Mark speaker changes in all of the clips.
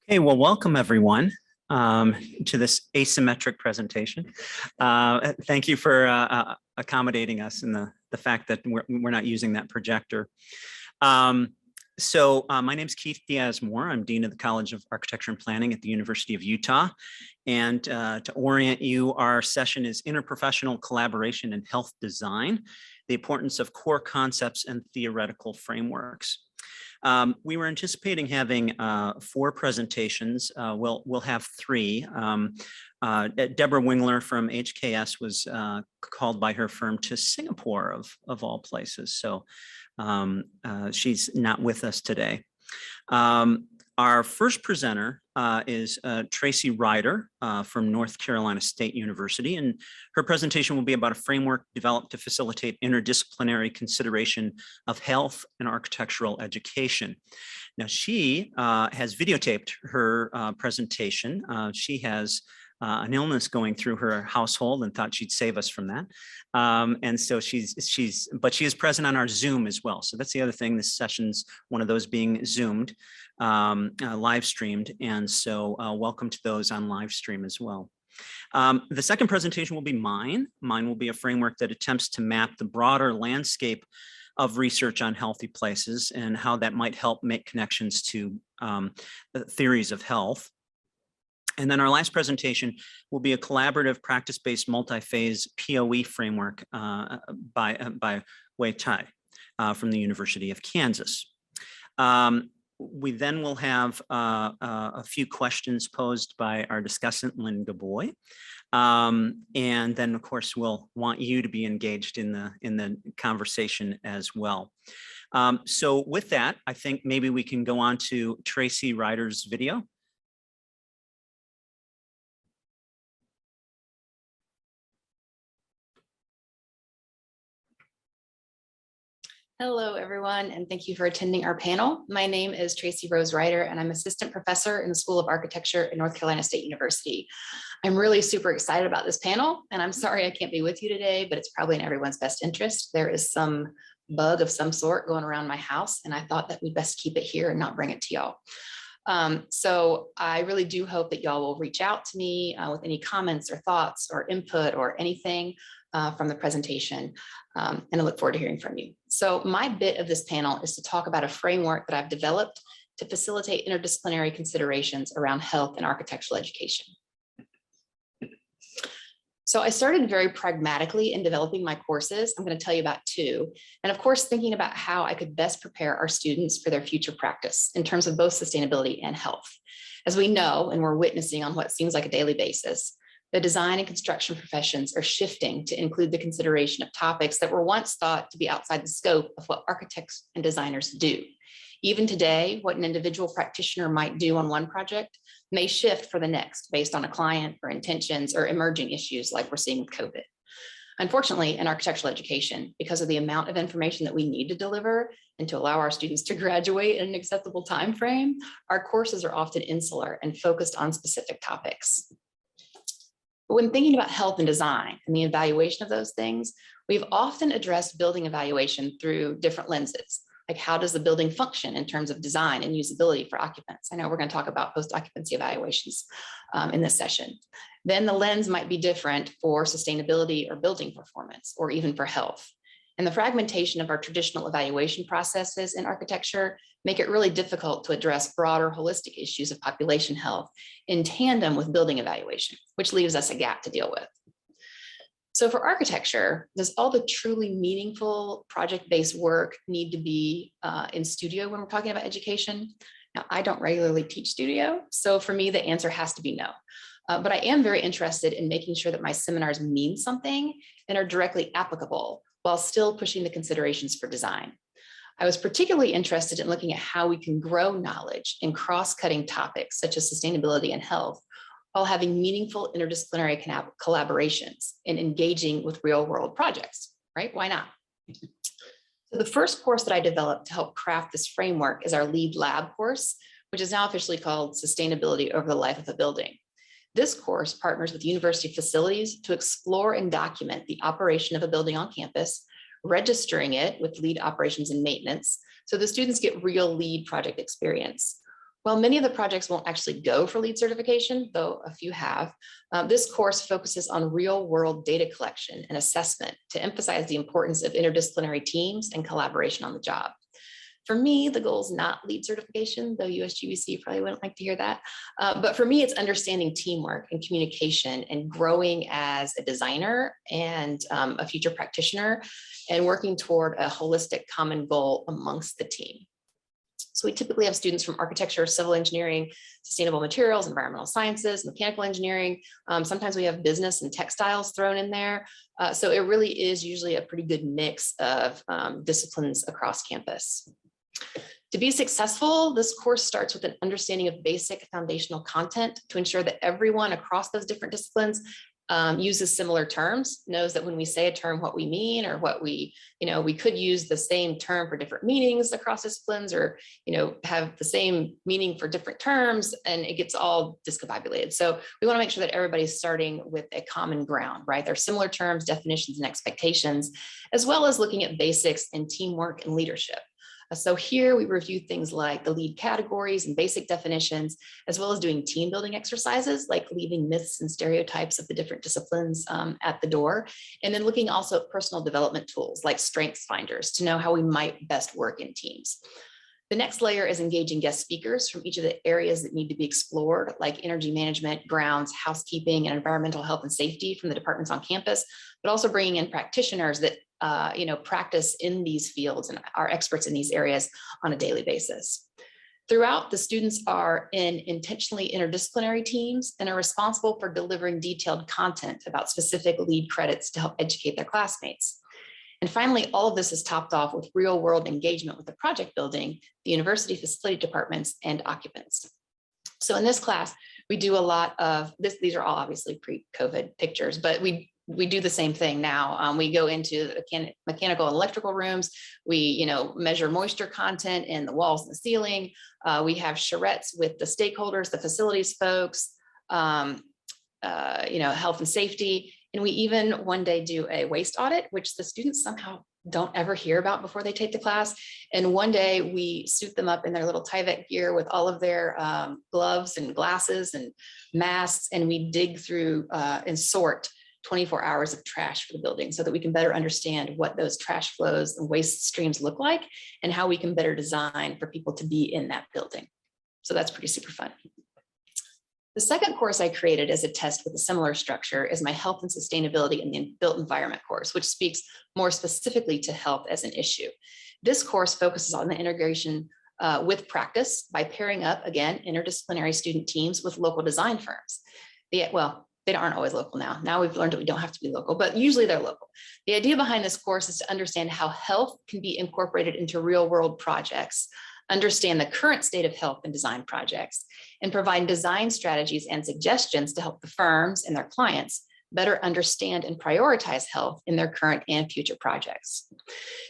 Speaker 1: Hey, well, welcome everyone to this asymmetric presentation. Thank you for accommodating us in the fact that we're not using that projector. My name is Keith Diaz Moore. I'm Dean of the College of Architecture and Planning at the University of Utah. And to orient you, our session is Interprofessional Collaboration in Health Design, the importance of core concepts and theoretical frameworks. We were anticipating having 4 presentations. We'll have 3. Deborah Wingler from HKS was called by her firm to Singapore of all places. So she's not with us today. Our first presenter is Traci Ryder from North Carolina State University, and her presentation will be about a framework developed to facilitate interdisciplinary consideration of health and architectural education. Now, she has videotaped her presentation. She has an illness going through her household and thought she'd save us from that. And so she is present on our Zoom as well. So that's the other thing. This session's one of those being Zoomed, live streamed. And so welcome to those on live stream as well. The second presentation will be mine. Mine will be a framework that attempts to map the broader landscape of research on healthy places and how that might help make connections to theories of health. And then our last presentation will be a collaborative practice-based multi-phase POE framework by Wei Tai from the University of Kansas. We then will have a few questions posed by our discussant, Lynn Geboy. And then, of course, we'll want you to be engaged in the conversation as well. So with that, I think maybe we can go on to Traci Ryder's video.
Speaker 2: Hello, everyone, and thank you for attending our panel. My name is Traci Rose Ryder, and I'm assistant professor in the School of Architecture at North Carolina State University. I'm really super excited about this panel, and I'm sorry I can't be with you today, but it's probably in everyone's best interest. There is some bug of some sort going around my house, and I thought that we'd best keep it here and not bring it to y'all. So I really do hope that y'all will reach out to me with any comments or thoughts or input or anything from the presentation, and I look forward to hearing from you. So my bit of this panel is to talk about a framework that I've developed to facilitate interdisciplinary considerations around health and architectural education. So I started very pragmatically in developing my courses. I'm going to tell you about 2, and of course, thinking about how I could best prepare our students for their future practice in terms of both sustainability and health. As we know, and we're witnessing on what seems like a daily basis, the design and construction professions are shifting to include the consideration of topics that were once thought to be outside the scope of what architects and designers do. Even today, what an individual practitioner might do on one project may shift for the next based on a client or intentions or emerging issues like we're seeing with COVID. Unfortunately, in architectural education, because of the amount of information that we need to deliver and to allow our students to graduate in an acceptable time frame, our courses are often insular and focused on specific topics. But when thinking about health and design and the evaluation of those things, we've often addressed building evaluation through different lenses. Like, how does the building function in terms of design and usability for occupants? I know we're going to talk about post-occupancy evaluations in this session. Then the lens might be different for sustainability or building performance, or even for health. And the fragmentation of our traditional evaluation processes in architecture make it really difficult to address broader holistic issues of population health in tandem with building evaluation, which leaves us a gap to deal with. So for architecture, does all the truly meaningful project-based work need to be in studio when we're talking about education? Now, I don't regularly teach studio, so for me, the answer has to be no. But I am very interested in making sure that my seminars mean something and are directly applicable while still pushing the considerations for design. I was particularly interested in looking at how we can grow knowledge in cross-cutting topics such as sustainability and health, while having meaningful interdisciplinary collaborations and engaging with real-world projects, right? Why not? So the first course that I developed to help craft this framework is our lead lab course, which is now officially called Sustainability Over the Life of a Building. This course partners with university facilities to explore and document the operation of a building on campus, registering it with lead operations and maintenance, so the students get real lead project experience, While many of the projects won't actually go for LEED certification, though a few have, this course focuses on real-world data collection and assessment to emphasize the importance of interdisciplinary teams and collaboration on the job. For me, the goal is not LEED certification, though USGBC probably wouldn't like to hear that. But for me, it's understanding teamwork and communication and growing as a designer and a future practitioner and working toward a holistic common goal amongst the team. So we typically have students from architecture, civil engineering, sustainable materials, environmental sciences, mechanical engineering. Sometimes we have business and textiles thrown in there. So it really is usually a pretty good mix of disciplines across campus. To be successful, this course starts with an understanding of basic foundational content to ensure that everyone across those different disciplines uses similar terms, knows that when we say a term, what we mean, or what we could use the same term for different meanings across disciplines, or, have the same meaning for different terms, and it gets all discombobulated. So we want to make sure that everybody's starting with a common ground, right? There are similar terms, definitions, and expectations, as well as looking at basics in teamwork and leadership. So here we review things like the LEED categories and basic definitions, as well as doing team building exercises, like leaving myths and stereotypes of the different disciplines at the door. And then looking also at personal development tools like strengths finders to know how we might best work in teams. The next layer is engaging guest speakers from each of the areas that need to be explored, like energy management, grounds, housekeeping, and environmental health and safety from the departments on campus, but also bringing in practitioners that practice in these fields and are experts in these areas on a daily basis. Throughout, the students are in intentionally interdisciplinary teams and are responsible for delivering detailed content about specific LEED credits to help educate their classmates. And finally, all of this is topped off with real-world engagement with the project building, the university facility departments, and occupants. So in this class, we do a lot of this. These are all obviously pre-COVID pictures, but we do the same thing now. We go into mechanical and electrical rooms. We, measure moisture content in the walls and the ceiling. We have charrettes with the stakeholders, the facilities folks, health and safety. And we even one day do a waste audit, which the students somehow don't ever hear about before they take the class. And one day we suit them up in their little Tyvek gear with all of their gloves and glasses and masks, and we dig through and sort 24 hours of trash for the building so that we can better understand what those trash flows and waste streams look like and how we can better design for people to be in that building. So that's pretty super fun. The second course I created as a test with a similar structure is my health and sustainability in the built environment course, which speaks more specifically to health as an issue. This course focuses on the integration with practice by pairing up, again, interdisciplinary student teams with local design firms. They aren't always local now. Now we've learned that we don't have to be local, but usually they're local. The idea behind this course is to understand how health can be incorporated into real world projects, understand the current state of health and design projects, and provide design strategies and suggestions to help the firms and their clients better understand and prioritize health in their current and future projects.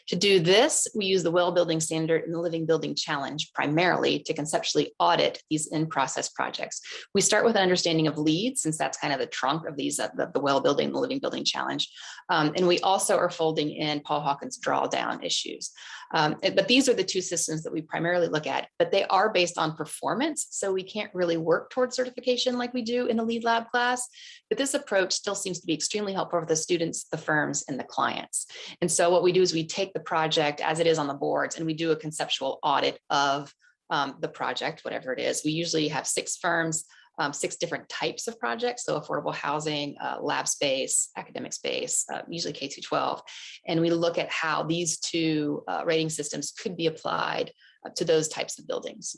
Speaker 2: To do this, we use the Well Building Standard and the Living Building Challenge primarily to conceptually audit these in-process projects. We start with an understanding of LEED, since that's kind of the trunk of these, the Well Building and the Living Building Challenge. And we also are folding in Paul Hawkins' drawdown issues. But these are the two systems that we primarily look at, but they are based on performance. So we can't really work towards certification like we do in the LEED lab class. But this approach still seems to be extremely helpful for the students, the firms, and the clients. And so what we do is we take the project as it is on the boards and we do a conceptual audit of the project, whatever it is. We usually have 6 firms, 6 different types of projects. So affordable housing, lab space, academic space, usually K through 12. And we look at how these 2 rating systems could be applied to those types of buildings.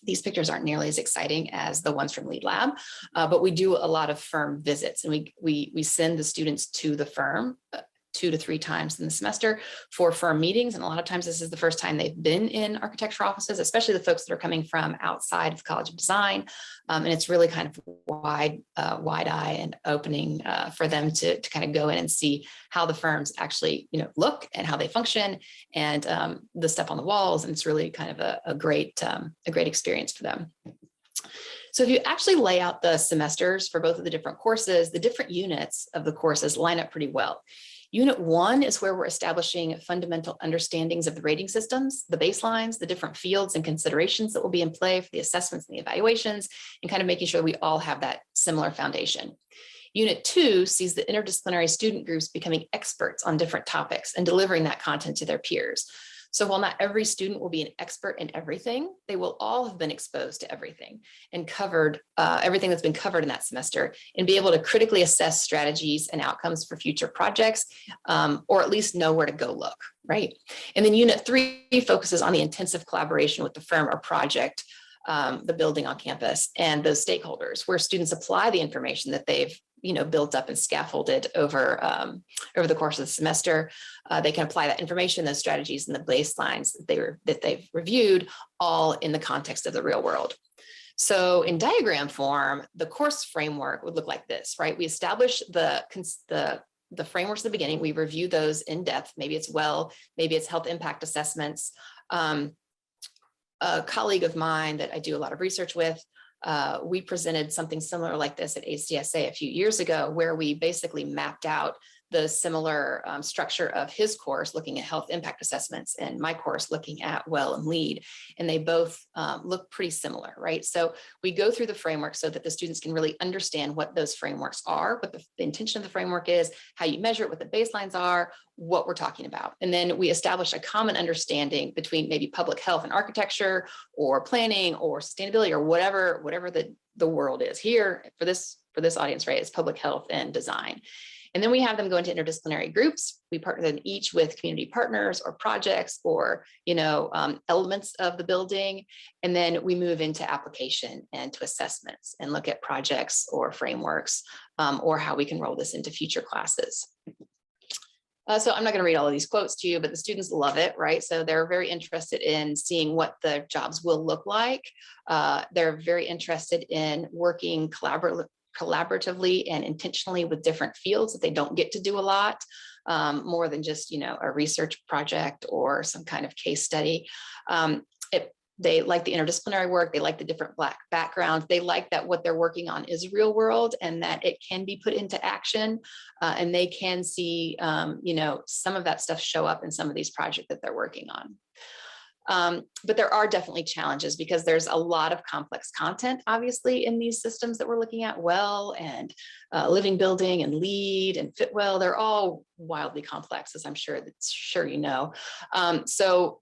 Speaker 2: These pictures aren't nearly as exciting as the ones from LEED Lab, but we do a lot of firm visits, and we send the students to the firm 2 to 3 times in the semester for firm meetings. And a lot of times this is the first time they've been in architecture offices, especially the folks that are coming from outside of the College of Design. And it's really kind of wide eye and opening for them to kind of go in and see how the firms actually, look and how they function and the stuff on the walls. And it's really kind of a great experience for them. So if you actually lay out the semesters for both of the different courses, the different units of the courses line up pretty well. Unit 1 is where we're establishing fundamental understandings of the rating systems, the baselines, the different fields and considerations that will be in play for the assessments and the evaluations, and kind of making sure we all have that similar foundation. Unit 2 sees the interdisciplinary student groups becoming experts on different topics and delivering that content to their peers. So while not every student will be an expert in everything, they will all have been exposed to everything and covered everything that's been covered in that semester, and be able to critically assess strategies and outcomes for future projects, or at least know where to go look, right? And then Unit 3 focuses on the intensive collaboration with the firm or project, the building on campus, and those stakeholders, where students apply the information that they've built up and scaffolded over the course of the semester. They can apply that information, those strategies, and the baselines that they've reviewed, all in the context of the real world. So in diagram form, the course framework would look like this, right? We establish the frameworks at the beginning. We review those in depth. Maybe it's maybe it's health impact assessments. A colleague of mine that I do a lot of research with, we presented something similar like this at ACSA a few years ago, where we basically mapped out the similar structure of his course, looking at health impact assessments, and my course looking at well and lead. And they both look pretty similar, right? So we go through the framework so that the students can really understand what those frameworks are, what the intention of the framework is, how you measure it, what the baselines are, what we're talking about. And then we establish a common understanding between maybe public health and architecture, or planning, or sustainability, or whatever the world is. Here for this audience, right, it's public health and design. And then we have them go into interdisciplinary groups. We partner them each with community partners or projects, or elements of the building. And then we move into application and to assessments, and look at projects or frameworks, or how we can roll this into future classes. So I'm not going to read all of these quotes to you, but the students love it, right? So they're very interested in seeing what the jobs will look like. They're very interested in working collaboratively and intentionally with different fields that they don't get to do a lot, more than just a research project or some kind of case study. They like the interdisciplinary work. They like the different Black backgrounds. They like that what they're working on is real world, and that it can be put into action, and they can see some of that stuff show up in some of these projects that they're working on. But there are definitely challenges, because there's a lot of complex content, obviously, in these systems that we're looking at. Well, and living building, and lead, and fit well, they're all wildly complex, as I'm sure you know. So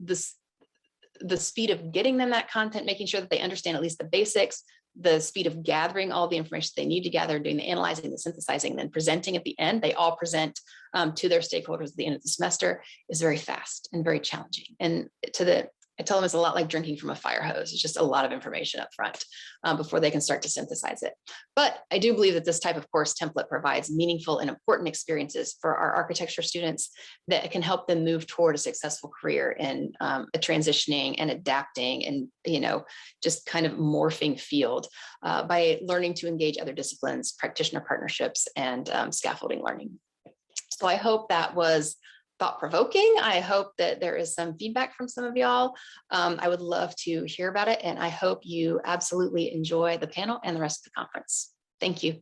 Speaker 2: the speed of getting them that content, making sure that they understand at least the basics, the speed of gathering all the information they need to gather, doing the analyzing, the synthesizing, then presenting at the end. They all present to their stakeholders at the end of the semester, is very fast and very challenging. And I tell them it's a lot like drinking from a fire hose. It's just a lot of information up front before they can start to synthesize it. But I do believe that this type of course template provides meaningful and important experiences for our architecture students that can help them move toward a successful career in a transitioning and adapting and just kind of morphing field by learning to engage other disciplines, practitioner partnerships, and scaffolding learning. So I hope that was thought-provoking. I hope that there is some feedback from some of y'all. I would love to hear about it, and I hope you absolutely enjoy the panel and the rest of the conference. Thank you.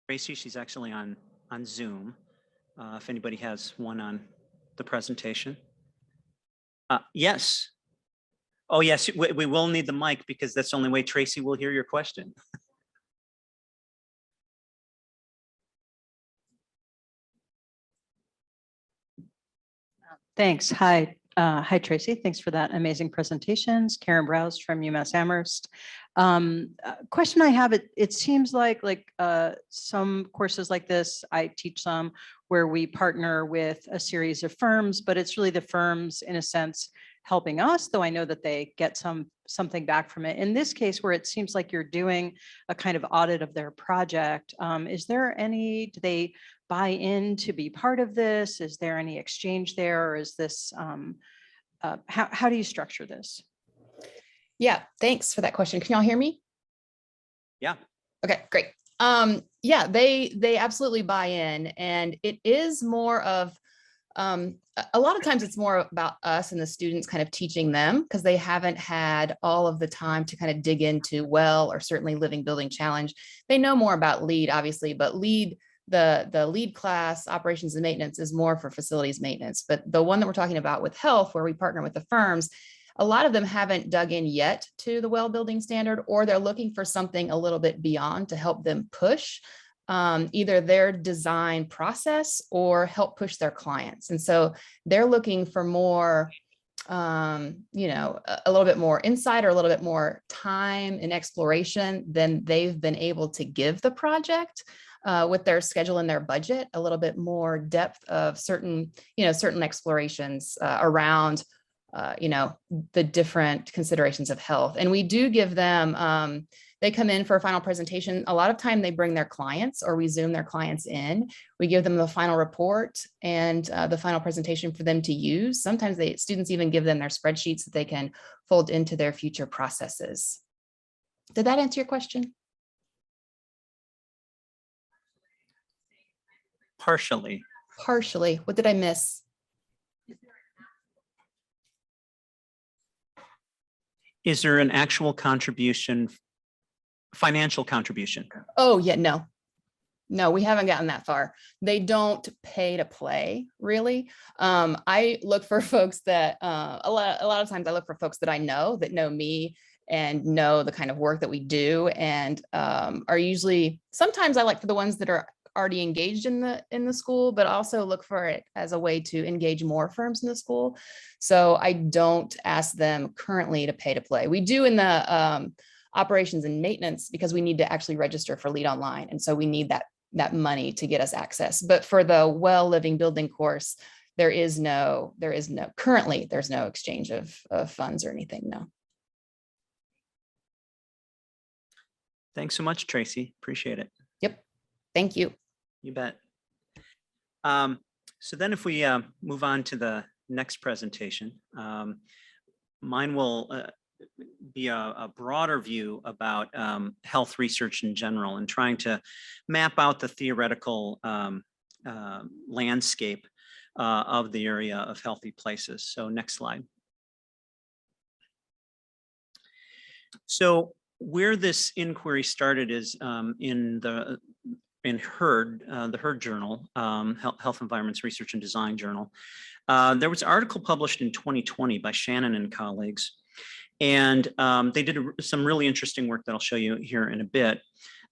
Speaker 1: Traci, she's actually on Zoom. If anybody has one on the presentation. Yes. Oh, yes, we will need the mic, because that's the only way Traci will hear your question.
Speaker 3: Thanks. Hi, Traci. Thanks for that amazing presentations. Karen Browse from UMass Amherst. Question I have, it seems like some courses like this, I teach some where we partner with a series of firms, but it's really the firms, in a sense, helping us, though I know that they get something back from it. In this case, where it seems like you're doing a kind of audit of their project, do they buy in to be part of this? Is there any exchange there? Or is this, how do you structure this?
Speaker 4: Yeah, thanks for that question. Can y'all hear me?
Speaker 1: Yeah.
Speaker 4: Okay, great. Yeah, they absolutely buy in, and it is more of A lot of times it's more about us and the students kind of teaching them because they haven't had all of the time to kind of dig into well, or certainly living building challenge. They know more about lead, obviously, but the lead class, operations and maintenance, is more for facilities maintenance. But the one that we're talking about with health, where we partner with the firms, a lot of them haven't dug in yet to the well building standard, or they're looking for something a little bit beyond to help them push either their design process or help push their clients. And so they're looking for more, you know, a little bit more insight or a little bit more time and exploration than they've been able to give the project with their schedule and their budget, a little bit more depth of certain, you know, certain explorations around, you know, the different considerations of health. And we do give them, they come in for a final presentation. A lot of time they bring their clients, or we Zoom their clients in. We give them the final report and the final presentation for them to use. Sometimes students even give them their spreadsheets that they can fold into their future processes. Did that answer your question?
Speaker 1: Partially.
Speaker 4: Partially. What did I miss?
Speaker 1: Is there an actual contribution, financial contribution?
Speaker 4: Oh, yeah, no. No, we haven't gotten that far. They don't pay to play, really. I look for folks that, a lot of times I look for folks that I know, that know me and know the kind of work that we do, and are usually, sometimes I like for the ones that are already engaged in the school, but also look for it as a way to engage more firms in the school. So I don't ask them currently to pay to play. We do in the operations and maintenance, because we need to actually register for Lead Online. And so we need that money to get us access. But for the Well Living Building course, there's no exchange of funds or anything, no.
Speaker 1: Thanks so much, Traci. Appreciate it.
Speaker 4: Yep. Thank you.
Speaker 1: You bet. So then if we move on to the next presentation, mine will be a broader view about health research in general, and trying to map out the theoretical landscape of the area of healthy places. So next slide. So where this inquiry started is in HERD, the HERD journal, Health Environments Research and Design Journal. There was an article published in 2020 by Shannon and colleagues, and they did some really interesting work that I'll show you here in a bit.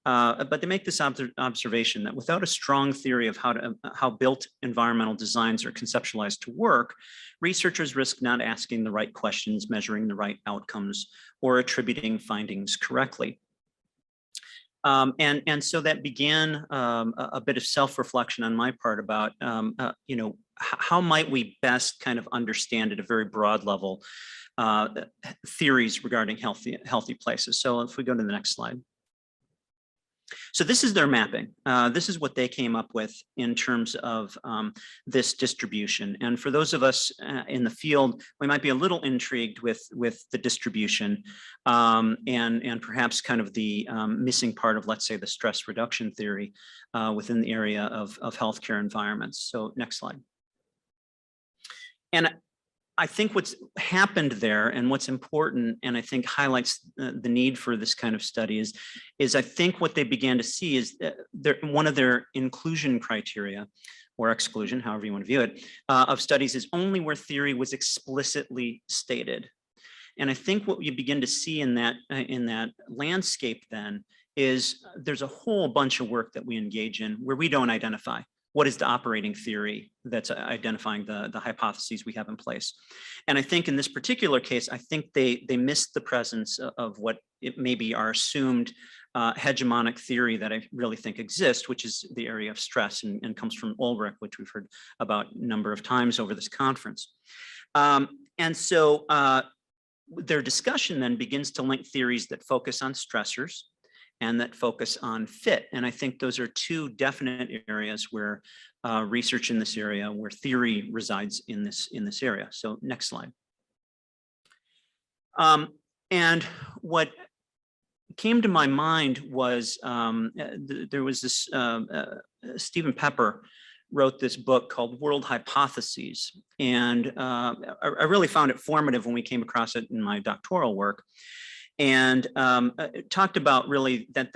Speaker 1: But they make this observation that without a strong theory of how built environmental designs are conceptualized to work, researchers risk not asking the right questions, measuring the right outcomes, or attributing findings correctly. And so that began a bit of self-reflection on my part about, you know, how might we best kind of understand at a very broad level theories regarding healthy places. So if we go to the next slide. So this is their mapping. This is what they came up with in terms of this distribution. And for those of us in the field, we might be a little intrigued with the distribution and perhaps kind of the missing part of, let's say, the stress reduction theory within the area of healthcare environments. So next slide. And I think what's happened there and what's important, and I think highlights the need for this kind of study is I think what they began to see is that one of their inclusion criteria, or exclusion, however you want to view it, of studies is only where theory was explicitly stated. And I think what you begin to see in that landscape then is there's a whole bunch of work that we engage in where we don't identify what is the operating theory that's identifying the hypotheses we have in place. And I think in this particular case, I think they missed the presence of what it may be our assumed hegemonic theory that I really think exists, which is the area of stress and comes from Ulrich, which we've heard about a number of times over this conference. And so their discussion then begins to link theories that focus on stressors and that focus on fit. And I think those are two definite areas where research in this area, where theory resides in this area. So next slide. And what came to my mind was there was this Stephen Pepper wrote this book called World Hypotheses. And I really found it formative when we came across it in my doctoral work. And it talked about really that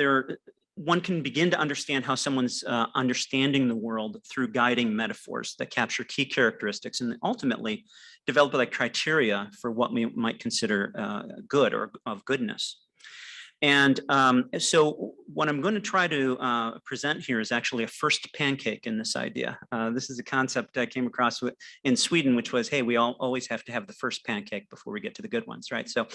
Speaker 1: one can begin to understand how someone's understanding the world through guiding metaphors that capture key characteristics and ultimately develop like criteria for what we might consider good or of goodness. And so what I'm going to try to present here is actually a first pancake in this idea. This is a concept I came across in Sweden, which was, hey, we always have to have the first pancake before we get to the good ones, right? So,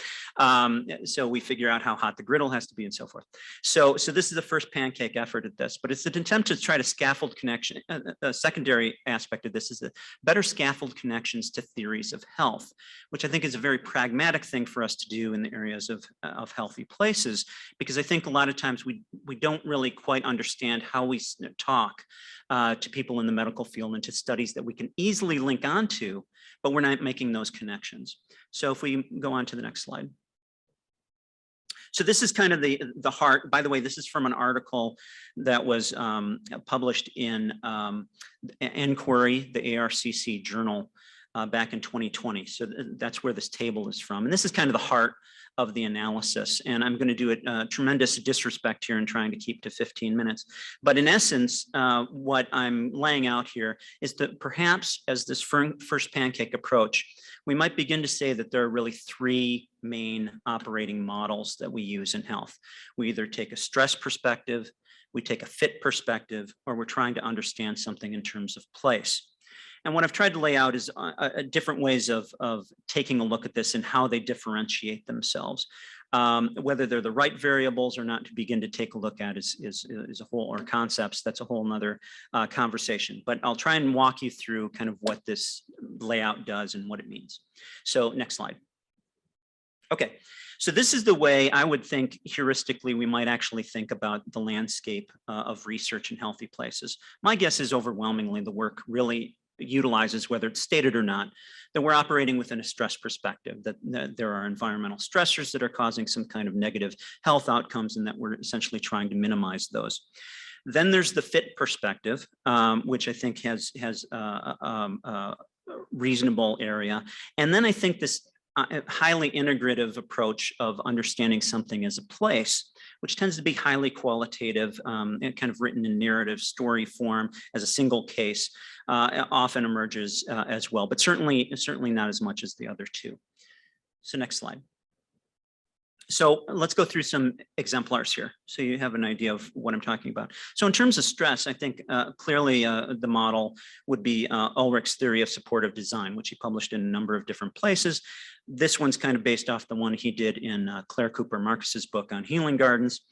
Speaker 1: so we figure out how hot the griddle has to be and so forth. So this is the first pancake effort at this, but it's an attempt to try to scaffold connection. A secondary aspect of this is the better scaffold connections to theories of health, which I think is a very pragmatic thing for us to do in the areas of healthy places. Because I think a lot of times we don't really quite understand how we talk to people in the medical field and to studies that we can easily link onto, but we're not making those connections. So if we go on to the next slide. So this is kind of the heart. By the way, this is from an article that was published in Inquiry, the ARCC journal, back in 2020. So that's where this table is from. And this is kind of the heart of the analysis. And I'm going to do a tremendous disrespect here in trying to keep to 15 minutes. But in essence, what I'm laying out here is that perhaps as this first pancake approach, we might begin to say that there are really three main operating models that we use in health. We either take a stress perspective, we take a fit perspective, or we're trying to understand something in terms of place. And what I've tried to lay out is different ways of taking a look at this and how they differentiate themselves. Whether they're the right variables or not to begin to take a look at is a whole, or concepts, that's a whole nother conversation. But I'll try and walk you through kind of what this layout does and what it means. So next slide. Okay, so this is the way I would think heuristically we might actually think about the landscape of research in healthy places. My guess is overwhelmingly the work really utilizes, whether it's stated or not, that we're operating within a stress perspective, that there are environmental stressors that are causing some kind of negative health outcomes and that we're essentially trying to minimize those. Then there's the fit perspective, which I think has a reasonable area. And then I think this highly integrative approach of understanding something as a place, which tends to be highly qualitative and kind of written in narrative story form as a single case, often emerges as well, but certainly not as much as the other two. So next slide. So let's go through some exemplars here so you have an idea of what I'm talking about. So in terms of stress, I think clearly the model would be Ulrich's theory of supportive design, which he published in a number of different places. This one's kind of based off the one he did in Claire Cooper Marcus's book on healing gardens.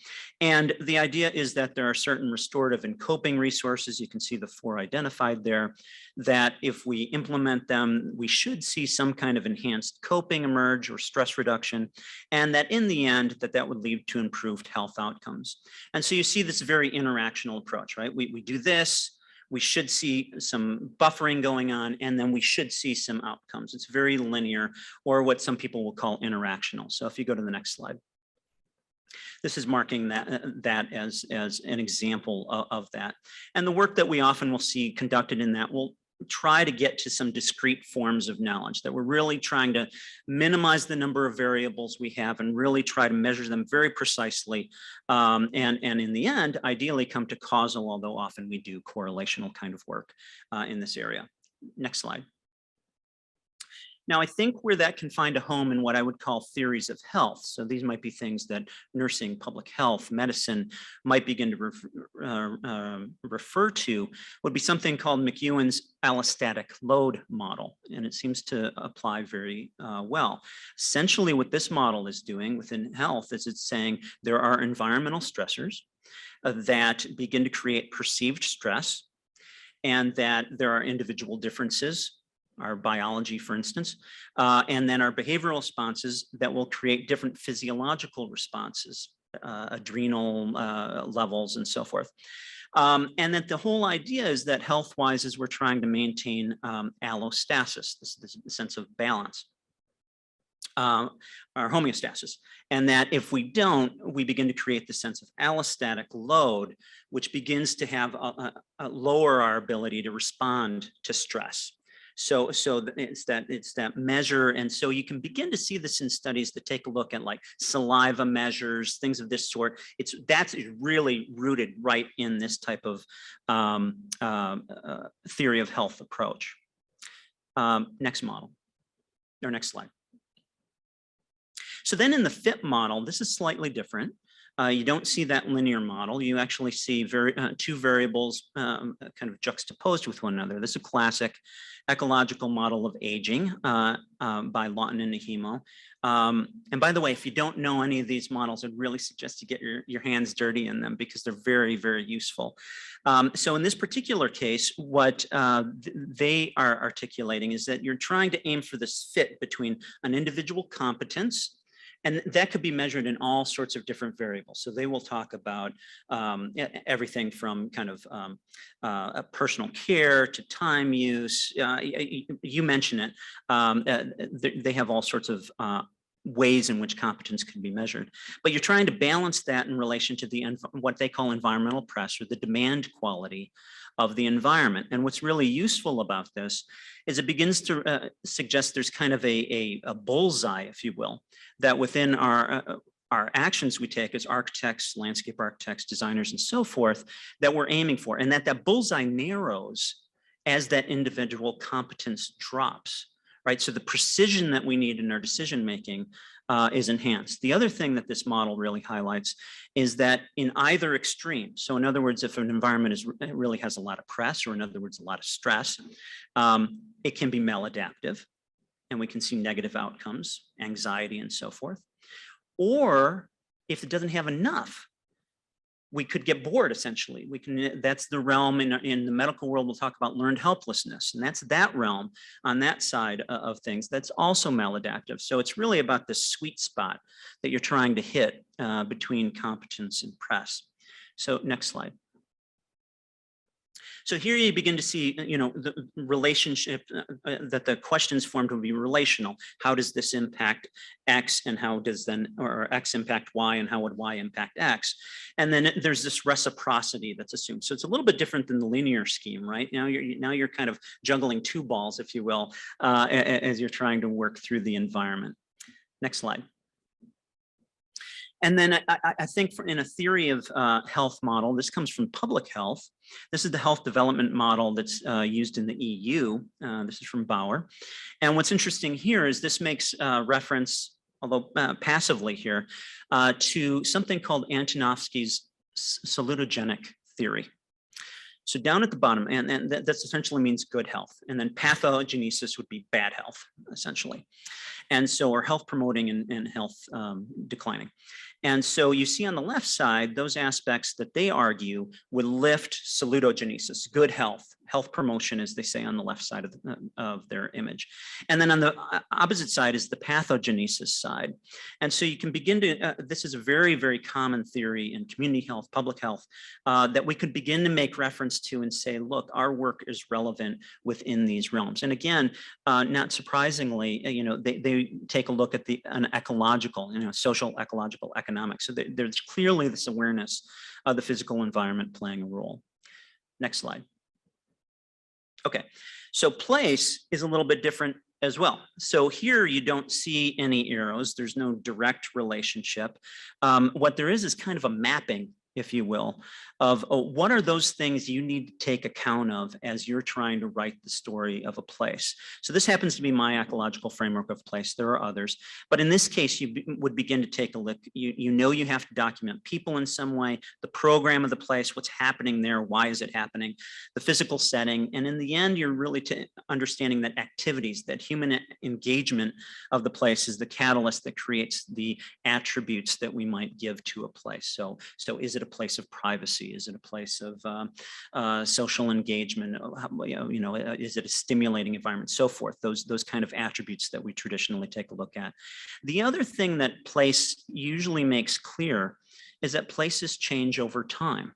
Speaker 1: And the idea is that there are certain restorative and coping resources, you can see the 4 identified there, that if we implement them, we should see some kind of enhanced coping emerge or stress reduction, and that in the end, that would lead to improved health outcomes. And so you see this very interactional approach, right? We do this, we should see some buffering going on, and then we should see some outcomes. It's very linear, or what some people will call interactional. So if you go to the next slide. This is marking that as an example of that. And the work that we often will see conducted in that will try to get to some discrete forms of knowledge, that we're really trying to minimize the number of variables we have and really try to measure them very precisely. And in the end, ideally come to causal, although often we do correlational kind of work in this area. Next slide. Now, I think where that can find a home in what I would call theories of health. So these might be things that nursing, public health, medicine might begin to refer to, would be something called McEwen's allostatic load model. And it seems to apply very well. Essentially, what this model is doing within health is it's saying there are environmental stressors that begin to create perceived stress, and that there are individual differences, our biology, for instance, and then our behavioral responses that will create different physiological responses, adrenal levels and so forth. And that the whole idea is that health-wise is we're trying to maintain allostasis, this sense of balance. our homeostasis. And that if we don't, we begin to create the sense of allostatic load, which begins to have lower our ability to respond to stress. So it's that measure. And so you can begin to see this in studies that take a look at like saliva measures, things of this sort. That's really rooted right in this type of theory of health approach. Next model, or next slide. So then in the FIT model, this is slightly different. You don't see that linear model. You actually see two variables kind of juxtaposed with one another. This is a classic ecological model of aging by Lawton and Nahimo. And by the way, if you don't know any of these models, I'd really suggest you get your hands dirty in them because they're very, very useful. So in this particular case, what they are articulating is that you're trying to aim for this fit between an individual competence, and that could be measured in all sorts of different variables. So they will talk about everything from kind of personal care to time use. You mention it. They have all sorts of ways in which competence can be measured. But you're trying to balance that in relation to what they call environmental pressure, the demand quality of the environment. And what's really useful about this is it begins to suggest there's kind of a bullseye, if you will, that within our actions we take as architects, landscape architects, designers, and so forth, that we're aiming for, and that bullseye narrows as that individual competence drops, right? So the precision that we need in our decision-making is enhanced. The other thing that this model really highlights is that in either extreme, so in other words, if an environment really has a lot of press, or in other words, a lot of stress, it can be maladaptive, and we can see negative outcomes, anxiety, and so forth. Or if it doesn't have enough, we could get bored, essentially. That's the realm in the medical world, we'll talk about learned helplessness. And that's that realm on that side of things that's also maladaptive. So it's really about the sweet spot that you're trying to hit between competence and press. So next slide. So here you begin to see, the relationship that the questions formed will be relational. How does this impact X, and how does or X impact Y, and how would Y impact X? And then there's this reciprocity that's assumed. So it's a little bit different than the linear scheme, right? Now you're kind of juggling two balls, if you will, as you're trying to work through the environment. Next slide. And then I think in a theory of health model, this comes from public health. This is the health development model that's used in the EU. This is from Bauer. And what's interesting here is this makes reference, although passively here, to something called Antonovsky's salutogenic theory. So down at the bottom, and that essentially means good health. And then pathogenesis would be bad health, essentially. And so, or health promoting and health declining. And so you see on the left side, those aspects that they argue would lift salutogenesis, good health, health promotion, as they say on the left side of their image. And then on the opposite side is the pathogenesis side. And so you can begin to, this is a very, very common theory in community health, public health, that we could begin to make reference to and say, look, our work is relevant within these realms. And again, not surprisingly, they take a look at an ecological, social, ecological, economic. So there's clearly this awareness of the physical environment playing a role. Next slide. Okay, so place is a little bit different as well. So here you don't see any arrows. There's no direct relationship. What there is kind of a mapping, if you will, of what are those things you need to take account of as you're trying to write the story of a place. So this happens to be my ecological framework of place. There are others, but in this case, you would begin to take a look. You have to document people in some way, the program of the place, what's happening there, why is it happening, the physical setting, and in the end, you're really understanding that activities, that human engagement of the place is the catalyst that creates the attributes that we might give to a place. So is it a place of privacy? Is it a place of social engagement? Is it a stimulating environment? So forth. Those kind of attributes that we traditionally take a look at. The other thing that place usually makes clear is that places change over time.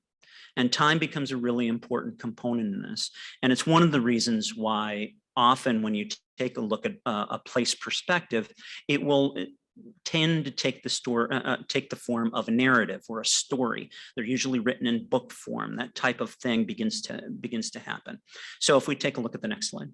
Speaker 1: And time becomes a really important component in this. And it's one of the reasons why often when you take a look at a place perspective, it will tend to take the form of a narrative or a story. They're usually written in book form. That type of thing begins to happen. So if we take a look at the next slide.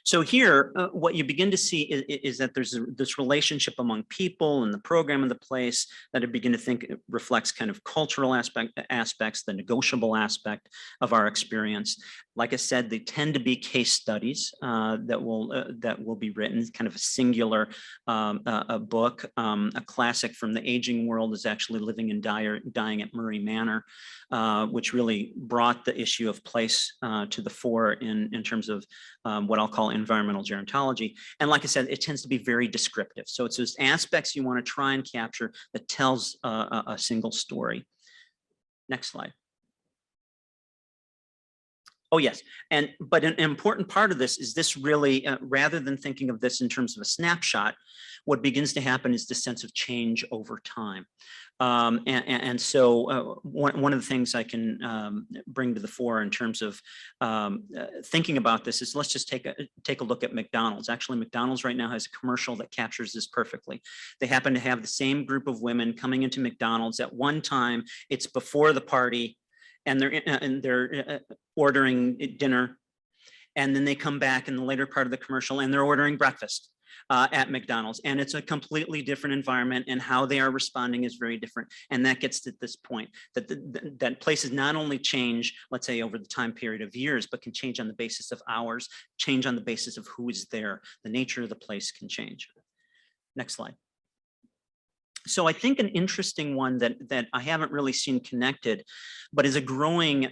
Speaker 1: So here, what you begin to see is that there's this relationship among people and the program and the place that I begin to think reflects kind of cultural aspects, the negotiable aspect of our experience. Like I said, they tend to be case studies that will be written, kind of a singular a book. A classic from the aging world is actually Living and Dying at Murray Manor, which really brought the issue of place to the fore in terms of what I'll call environmental gerontology. And like I said, it tends to be very descriptive. So it's those aspects you want to try and capture that tells a single story. Next slide. Oh, yes. But an important part of this is this really, rather than thinking of this in terms of a snapshot, what begins to happen is the sense of change over time. So one of the things I can bring to the fore in terms of thinking about this is, let's just take a look at McDonald's. Actually, McDonald's right now has a commercial that captures this perfectly. They happen to have the same group of women coming into McDonald's at one time. It's before the party, and they're ordering dinner, and then they come back in the later part of the commercial and they're ordering breakfast at McDonald's, and it's a completely different environment, and how they are responding is very different. And that gets to this point that that places not only change, let's say, over the time period of years, but can change on the basis of hours, change on the basis of who is there. The nature of the place can change. Next slide. So I think an interesting one that I haven't really seen connected, but is a growing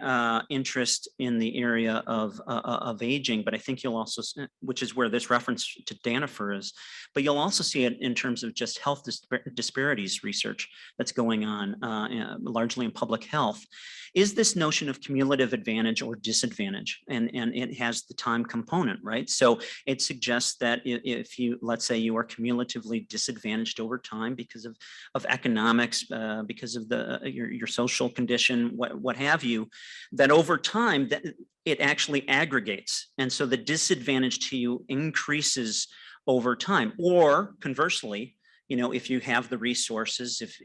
Speaker 1: interest in the area of aging, but I think you'll also, which is where this reference to Danifer is, but you'll also see it in terms of just health disparities research that's going on largely in public health, is this notion of cumulative advantage or disadvantage, and it has the time component, right? So it suggests that if you, let's say you are cumulatively disadvantaged over time because of economics, because of your social condition, what have you, that over time that it actually aggregates, and so the disadvantage to you increases over time. Or conversely, you know, if you have the resources, if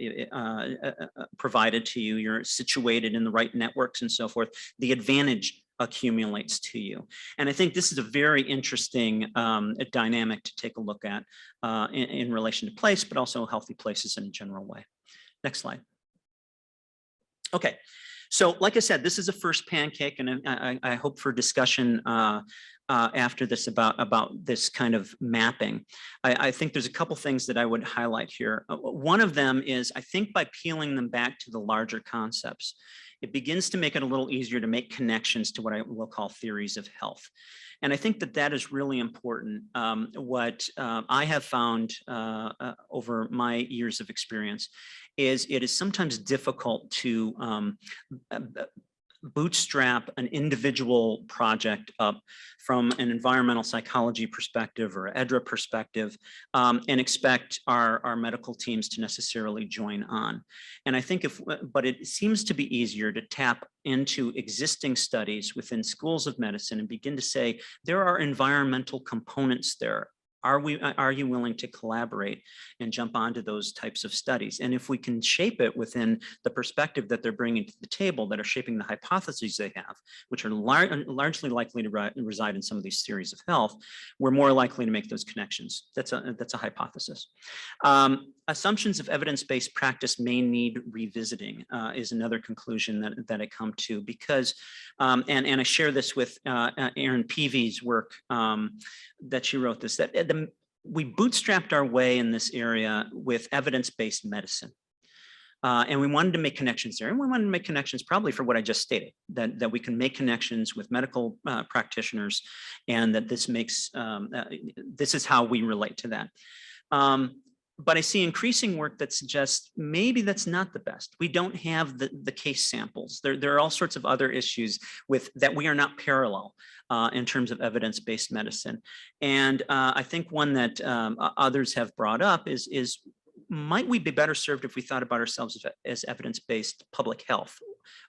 Speaker 1: provided to you, you're situated in the right networks and so forth, the advantage accumulates to you. And I think this is a very interesting dynamic to take a look at in relation to place, but also healthy places in a general way. Next slide. Okay. So like I said, this is a first pancake, and I hope for discussion after this about this kind of mapping. I think there's a couple things that I would highlight here. One of them is, I think by peeling them back to the larger concepts, it begins to make it a little easier to make connections to what I will call theories of health. And I think that is really important. What I have found over my years of experience is it is sometimes difficult to bootstrap an individual project up from an environmental psychology perspective or EDRA perspective and expect our medical teams to necessarily join on. And I think but it seems to be easier to tap into existing studies within schools of medicine and begin to say, there are environmental components there. Are you willing to collaborate and jump onto those types of studies? And if we can shape it within the perspective that they're bringing to the table, that are shaping the hypotheses they have, which are largely likely to reside in some of these theories of health, we're more likely to make those connections. That's a hypothesis. Assumptions of evidence-based practice may need revisiting is another conclusion that I come to, because, and I share this with Erin Peavy's work that she wrote this, that we bootstrapped our way in this area with evidence-based medicine. And we wanted to make connections there. And we wanted to make connections probably for what I just stated, that we can make connections with medical practitioners, and that this makes, this is how we relate to that. But I see increasing work that suggests maybe that's not the best. We don't have the case samples. There are all sorts of other issues with that we are not parallel in terms of evidence-based medicine. And I think one that others have brought up is might we be better served if we thought about ourselves as evidence-based public health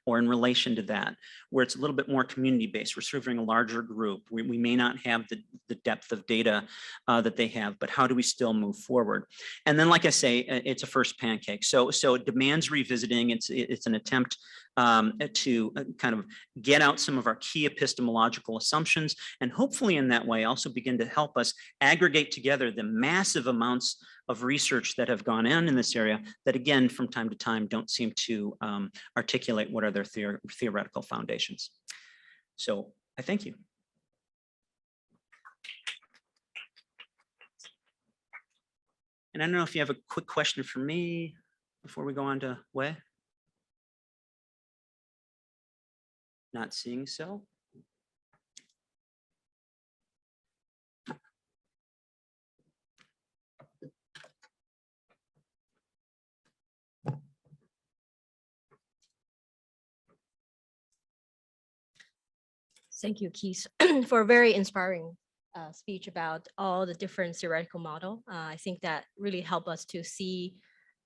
Speaker 1: or in relation to that, where it's a little bit more community-based. We're serving a larger group. We may not have the depth of data that they have, but how do we still move forward? And then, like I say, it's a first pancake. So it demands revisiting. It's an attempt to kind of get out some of our key epistemological assumptions, and hopefully in that way also begin to help us aggregate together the massive amounts of research that have gone on in this area that, again, from time to time don't seem to articulate what are their theoretical foundations. So I thank you. And I don't know if you have a quick question for me before we go on to Wei. Not seeing so.
Speaker 5: Thank you, Keith, for a very inspiring speech about all the different theoretical model. I think that really helped us to see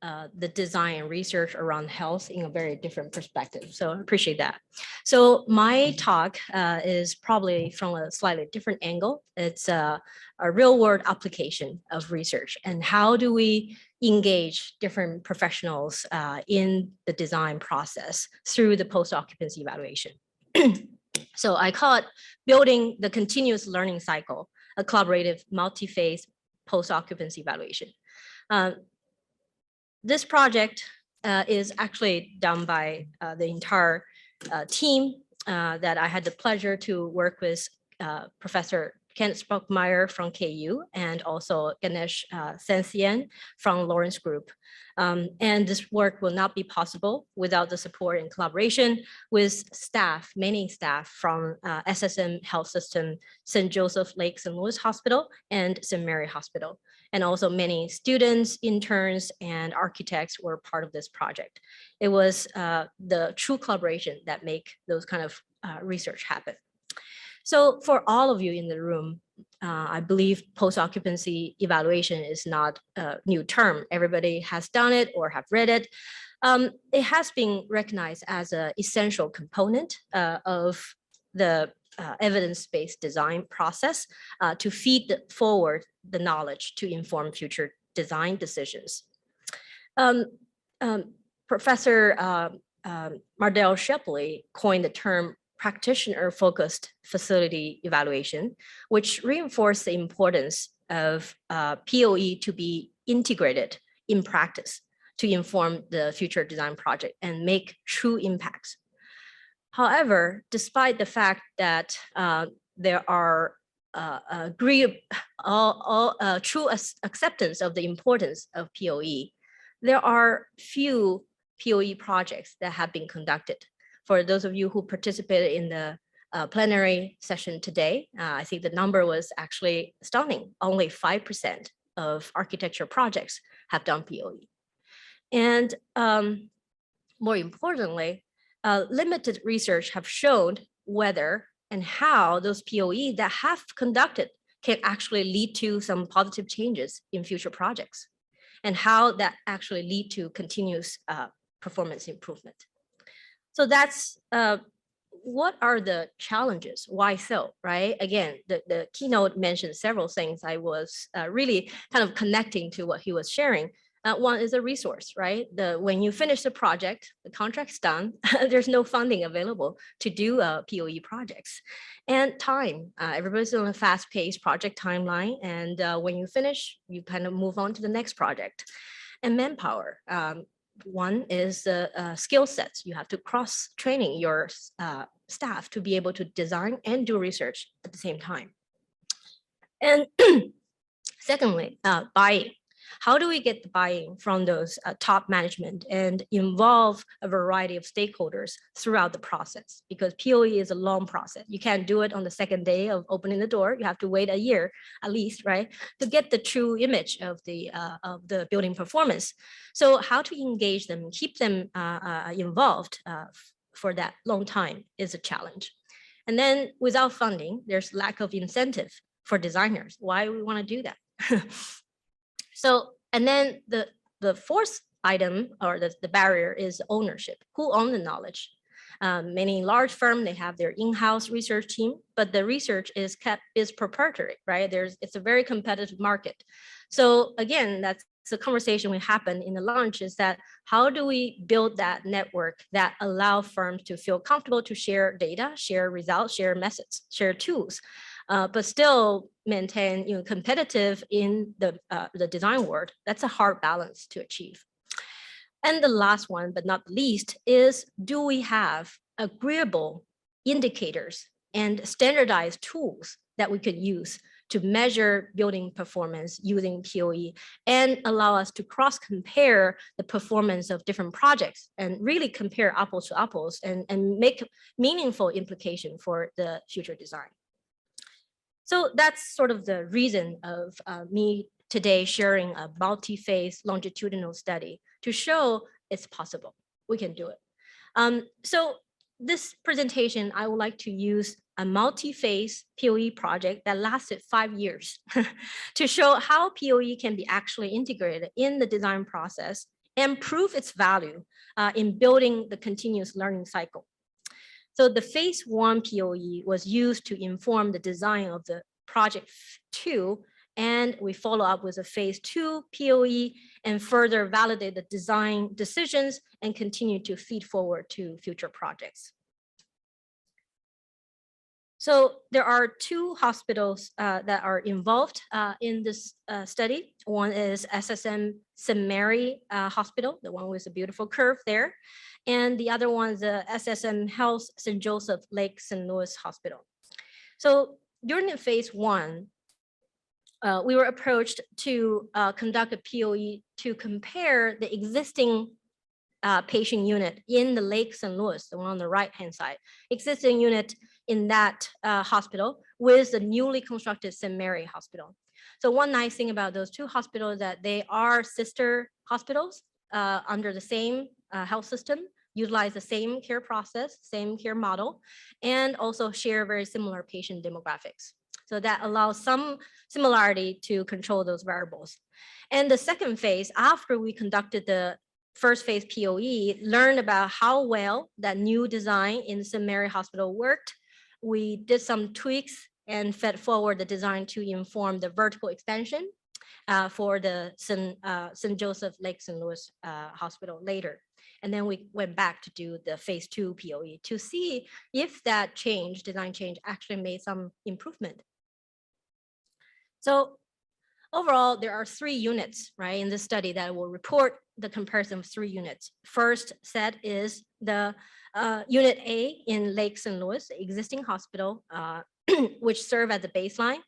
Speaker 5: the design and research around health in a very different perspective. So I appreciate that. So my talk is probably from a slightly different angle. It's a real world application of research, and how do we engage different professionals in the design process through the post-occupancy evaluation. So I call it building the continuous learning cycle, a collaborative multi-phase post-occupancy evaluation. This project is actually done by the entire team that I had the pleasure to work with Professor Kent Sprockmeyer from KU and also Ganesh Senthien from Lawrence Group. And this work will not be possible without the support and collaboration with staff, many staff from SSM Health System, St. Joseph Lake St. Louis Hospital and St. Mary Hospital. And also many students, interns, and architects were part of this project. It was the true collaboration that make those kind of research happen. So for all of you in the room, I believe post-occupancy evaluation is not a new term. Everybody has done it or have read it. It has been recognized as an essential component of the evidence-based design process to feed forward the knowledge to inform future design decisions. Professor Mardell Shepley coined the term practitioner-focused facility evaluation, which reinforced the importance of POE to be integrated in practice to inform the future design project and make true impacts. However, despite the fact that there are true acceptance of the importance of POE, there are few POE projects that have been conducted. For those of you who participated in the plenary session today, I think the number was actually stunning. Only 5% of architecture projects have done POE. And more importantly, limited research have shown whether and how those POE that have conducted can actually lead to some positive changes in future projects, and how that actually lead to continuous performance improvement. So that's what are the challenges? Why so, right? Again, the keynote mentioned several things. I was really kind of connecting to what he was sharing. One is a resource, right? When you finish the project, the contract's done, there's no funding available to do POE projects. And time, everybody's on a fast-paced project timeline. And when you finish, you kind of move on to the next project. And manpower. One is the skill sets. You have to cross-training your staff to be able to design and do research at the same time. And secondly, buy-in. How do we get the buy-in from those top management and involve a variety of stakeholders throughout the process? Because POE is a long process. You can't do it on the second day of opening the door. You have to wait a year at least, right, to get the true image of the building performance. So how to engage them, keep them involved for that long time is a challenge. And then without funding, there's lack of incentive for designers. Why we want to do that? So, and then the fourth item or the barrier is ownership. Who owns the knowledge? Many large firms, they have their in-house research team, but the research is proprietary, right? It's a very competitive market. So again, that's the conversation we happen in the launch, is that how do we build that network that allow firms to feel comfortable to share data, share results, share methods, share tools, but still maintain competitive in the design world. That's a hard balance to achieve. And the last one, but not least, is do we have agreeable indicators and standardized tools that we could use to measure building performance using POE and allow us to cross-compare the performance of different projects and really compare apples to apples and make meaningful implication for the future design. So that's sort of the reason of me today sharing a multi-phase longitudinal study to show it's possible, we can do it. So this presentation, I would like to use a multi-phase POE project that lasted 5 years to show how POE can be actually integrated in the design process and prove its value in building the continuous learning cycle. So the phase 1 POE was used to inform the design of the project 2, and we follow up with a phase 2 POE and further validate the design decisions and continue to feed forward to future projects. So there are 2 hospitals that are involved in this study. One is SSM St. Mary Hospital, the one with a beautiful curve there. And the other one is the SSM Health St. Joseph Lake St. Louis Hospital. So during the phase 1, we were approached to conduct a POE to compare the existing patient unit in the Lake St. Louis, the one on the right-hand side, existing unit in that hospital with the newly constructed St. Mary Hospital. So one nice thing about those 2 hospitals is that they are sister hospitals under the same health system, utilize the same care process, same care model, and also share very similar patient demographics. So that allows some similarity to control those variables. And the second phase, after we conducted the first phase POE, learned about how well that new design in the St. Mary Hospital worked. We did some tweaks and fed forward the design to inform the vertical extension for the St. Joseph Lake St. Louis Hospital later. And then we went back to do the phase 2 POE to see if that change, design change, actually made some improvement. So overall, there are 3 units, right, in this study that will report the comparison of 3 units. First set is the Unit A in Lake St. Louis, existing hospital, which serve as a baseline.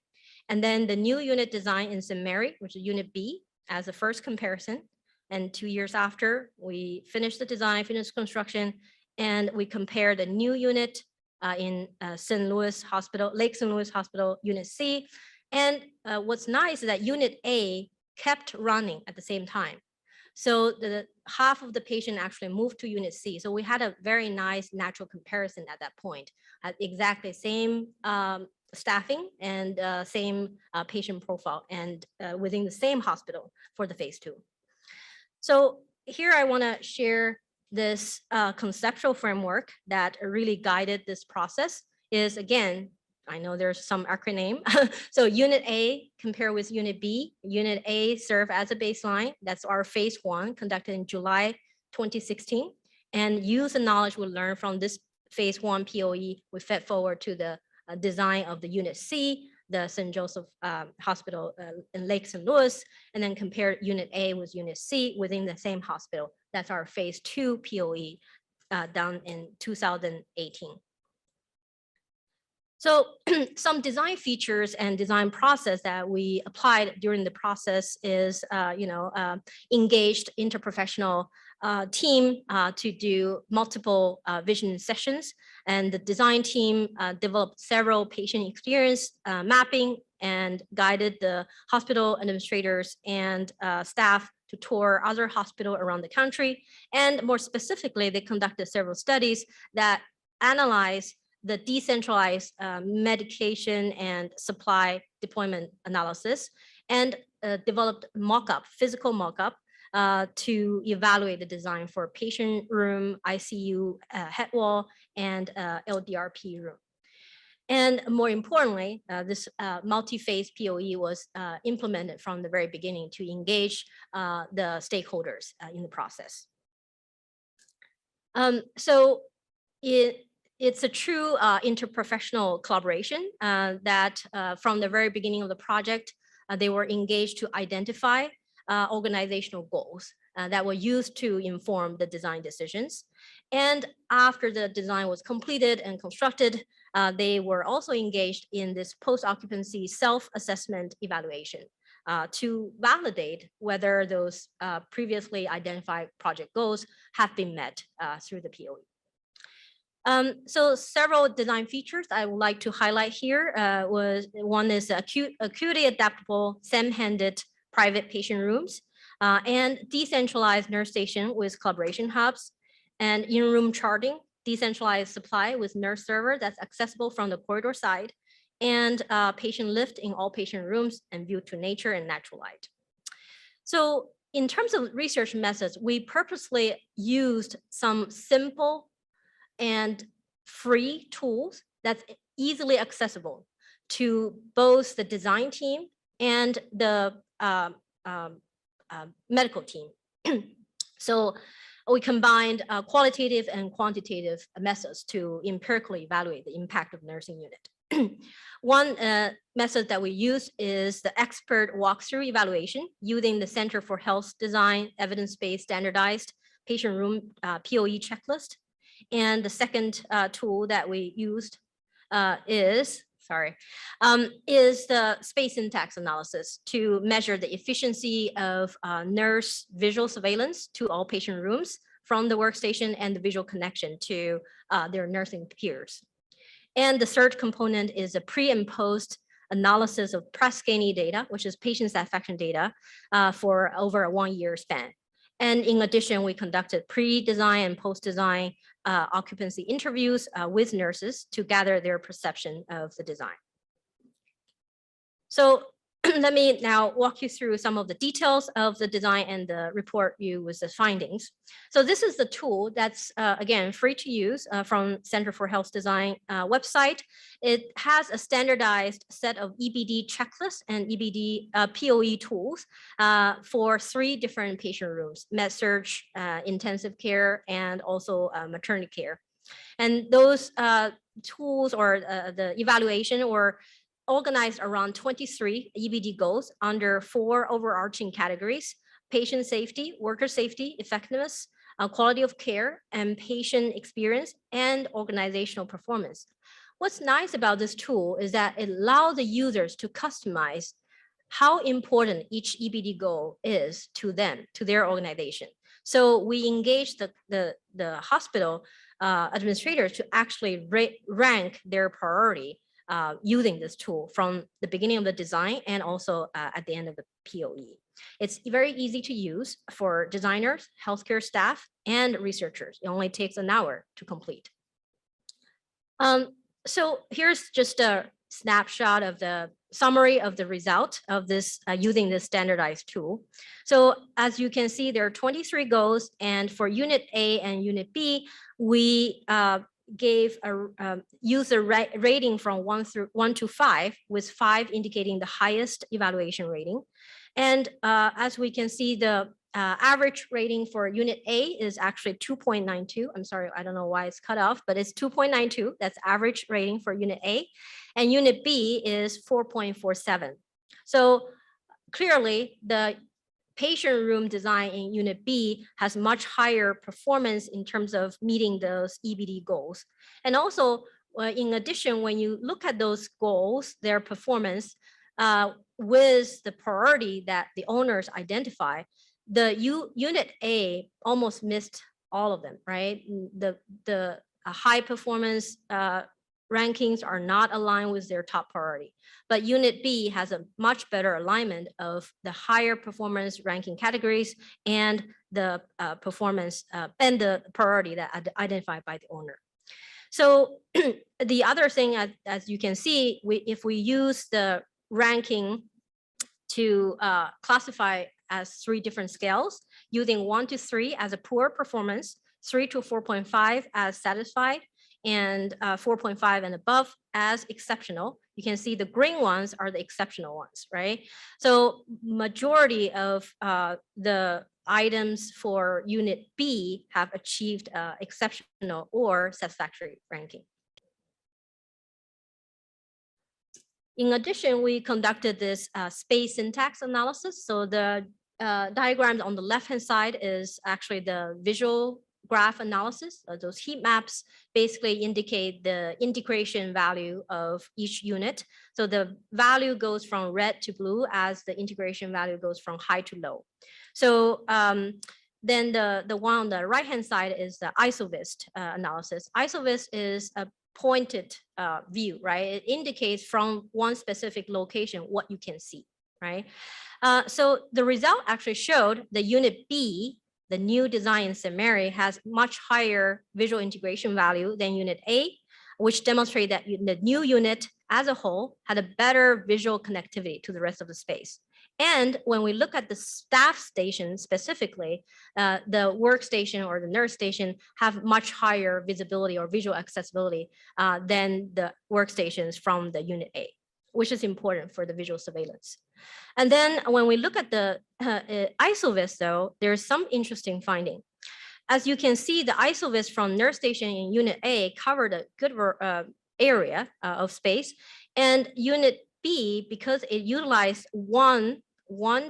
Speaker 5: And then the new unit design in St. Mary, which is Unit B, as a first comparison. And 2 years after, we finished the design, finished construction, and we compared the new unit in St. Louis Hospital, Lake St. Louis Hospital, Unit C. And what's nice is that Unit A kept running at the same time. So the half of the patient actually moved to Unit C. So we had a very nice natural comparison at that point, at exactly same staffing and same patient profile, and within the same hospital for the phase 2. So here I want to share this conceptual framework that really guided this process. Is, again, I know there's some acronym. So Unit A compare with Unit B. Unit A serve as a baseline. That's our phase 1 conducted in July 2016. And use the knowledge we learned from this phase 1 POE, we fed forward to the design of the Unit C, the St. Joseph Hospital in Lake St. Louis, and then compare Unit A with Unit C within the same hospital. That's our phase 2 POE done in 2018. So some design features and design process that we applied during the process is, engaged interprofessional team to do multiple vision sessions. And the design team developed several patient experience mapping and guided the hospital administrators and staff to tour other hospitals around the country. And more specifically, they conducted several studies that analyze the decentralized medication and supply deployment analysis, and developed mock-up, physical mock-up to evaluate the design for patient room, ICU, head wall, and LDRP room. And more importantly, this multi-phase POE was implemented from the very beginning to engage the stakeholders in the process. So it's a true interprofessional collaboration that from the very beginning of the project, they were engaged to identify organizational goals that were used to inform the design decisions. And after the design was completed and constructed, they were also engaged in this post-occupancy self-assessment evaluation to validate whether those previously identified project goals have been met through the POE. So several design features I would like to highlight here one is acuity adaptable, same-handed private patient rooms, and decentralized nurse station with collaboration hubs, and in-room charting, decentralized supply with nurse server that's accessible from the corridor side, and patient lift in all patient rooms and view to nature and natural light. So in terms of research methods, we purposely used some simple and free tools that's easily accessible to both the design team and the medical team. So we combined qualitative and quantitative methods to empirically evaluate the impact of nursing unit. One method that we use is the expert walkthrough evaluation using the Center for Health Design evidence-based standardized patient room POE checklist. And the second tool that we used is the space syntax analysis to measure the efficiency of nurse visual surveillance to all patient rooms from the workstation and the visual connection to their nursing peers. And the third component is a pre and post analysis of Press-Ganey data, which is patient satisfaction data for over a 1 year span. And in addition, we conducted pre-design and post-design occupancy interviews with nurses to gather their perception of the design. So let me now walk you through some of the details of the design and the report you with the findings. So this is the tool that's, again, free to use from Center for Health Design website. It has a standardized set of EBD checklists and EBD POE tools for 3 different patient rooms, med-surg, intensive care, and also maternity care. And those tools or the evaluation were organized around 23 EBD goals under 4 overarching categories: patient safety, worker safety, effectiveness, quality of care, and patient experience, and organizational performance. What's nice about this tool is that it allows the users to customize how important each EBD goal is to them, to their organization. So we engage the hospital administrators to actually rank their priority using this tool from the beginning of the design and also at the end of the POE. It's very easy to use for designers, healthcare staff, and researchers. It only takes an hour to complete. So here's just a snapshot of the summary of the result of this using this standardized tool. So as you can see, there are 23 goals, and for Unit A and Unit B, we gave a user rating from 1 to 5, with 5 indicating the highest evaluation rating. And as we can see, the average rating for Unit A is actually 2.92. I'm sorry, I don't know why it's cut off, but it's 2.92. That's average rating for Unit A. And Unit B is 4.47. So clearly, the patient room design in Unit B has much higher performance in terms of meeting those EBD goals. And also, in addition, when you look at those goals, their performance with the priority that the owners identify, the Unit A almost missed all of them, right? The high performance rankings are not aligned with their top priority. But Unit B has a much better alignment of the higher performance ranking categories and the performance and the priority that identified by the owner. So the other thing, as you can see, if we use the ranking to classify as 3 different scales, using 1 to 3 as a poor performance, 3 to 4.5 as satisfied, and 4.5 and above as exceptional. You can see the green ones are the exceptional ones, right? So majority of the items for unit B have achieved exceptional or satisfactory ranking. In addition, we conducted this space syntax analysis. So the diagrams on the left-hand side is actually the visual graph analysis. Those heat maps basically indicate the integration value of each unit. So the value goes from red to blue as the integration value goes from high to low. So then the one on the right-hand side is the isovist analysis. Isovist is a pointed view, right? It indicates from one specific location what you can see, right? So the result actually showed the unit B, the new design in St. Mary, has much higher visual integration value than unit A, which demonstrate that the new unit as a whole had a better visual connectivity to the rest of the space. And when we look at the staff station specifically, the workstation or the nurse station have much higher visibility or visual accessibility than the workstations from the unit A, which is important for the visual surveillance. And then when we look at the isovist, though, there's some interesting finding. As you can see, the isovist from nurse station in unit A covered a good area of space, and unit B, because it utilized one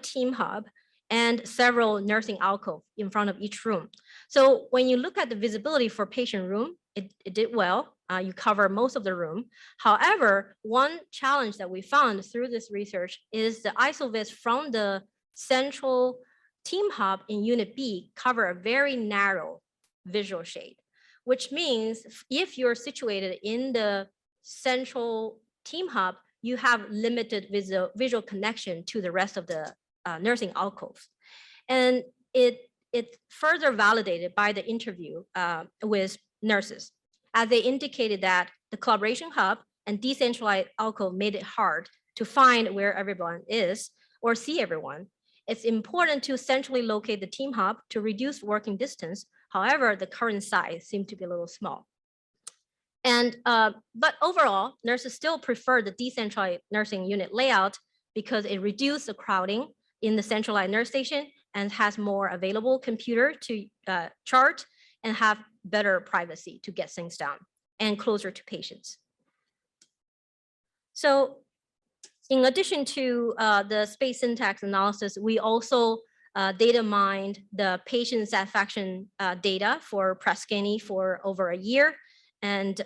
Speaker 5: team hub and several nursing alcove in front of each room. So when you look at the visibility for patient room, it did well. You cover most of the room. However, one challenge that we found through this research is the isovist from the central team hub in unit B cover a very narrow visual shade, which means if you're situated in the central team hub, you have limited visual connection to the rest of the nursing alcoves. And it further validated by the interview with nurses, as they indicated that the collaboration hub and decentralized alcove made it hard to find where everyone is or see everyone. It's important to centrally locate the team hub to reduce working distance. However, the current size seemed to be a little small. And but overall, nurses still prefer the decentralized nursing unit layout because it reduces the crowding in the centralized nurse station and has more available computer to chart and have better privacy to get things done and closer to patients. So in addition to the space syntax analysis, we also data mined the patient satisfaction data for Press-Ganey for over a year, and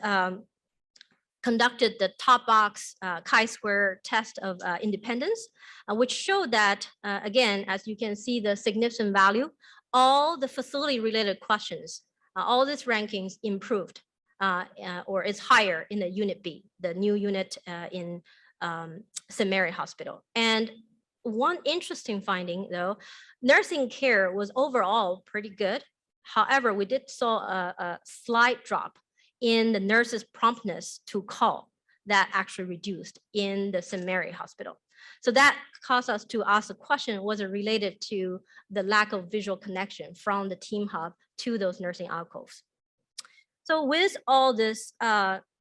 Speaker 5: conducted the top box chi-square test of independence, which showed that, again, as you can see, the significant value, all the facility related questions, all these rankings improved or is higher in the unit B, the new unit in St. Mary Hospital. And one interesting finding, though, nursing care was overall pretty good. However, we did saw a slight drop in the nurses' promptness to call that actually reduced in the St. Mary Hospital. So that caused us to ask the question, was it related to the lack of visual connection from the team hub to those nursing alcoves? So with all this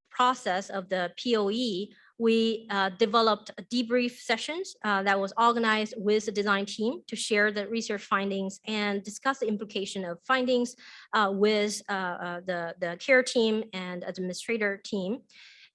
Speaker 5: process of the POE, we developed debrief sessions that was organized with the design team to share the research findings and discuss the implication of findings with the care team and administrator team.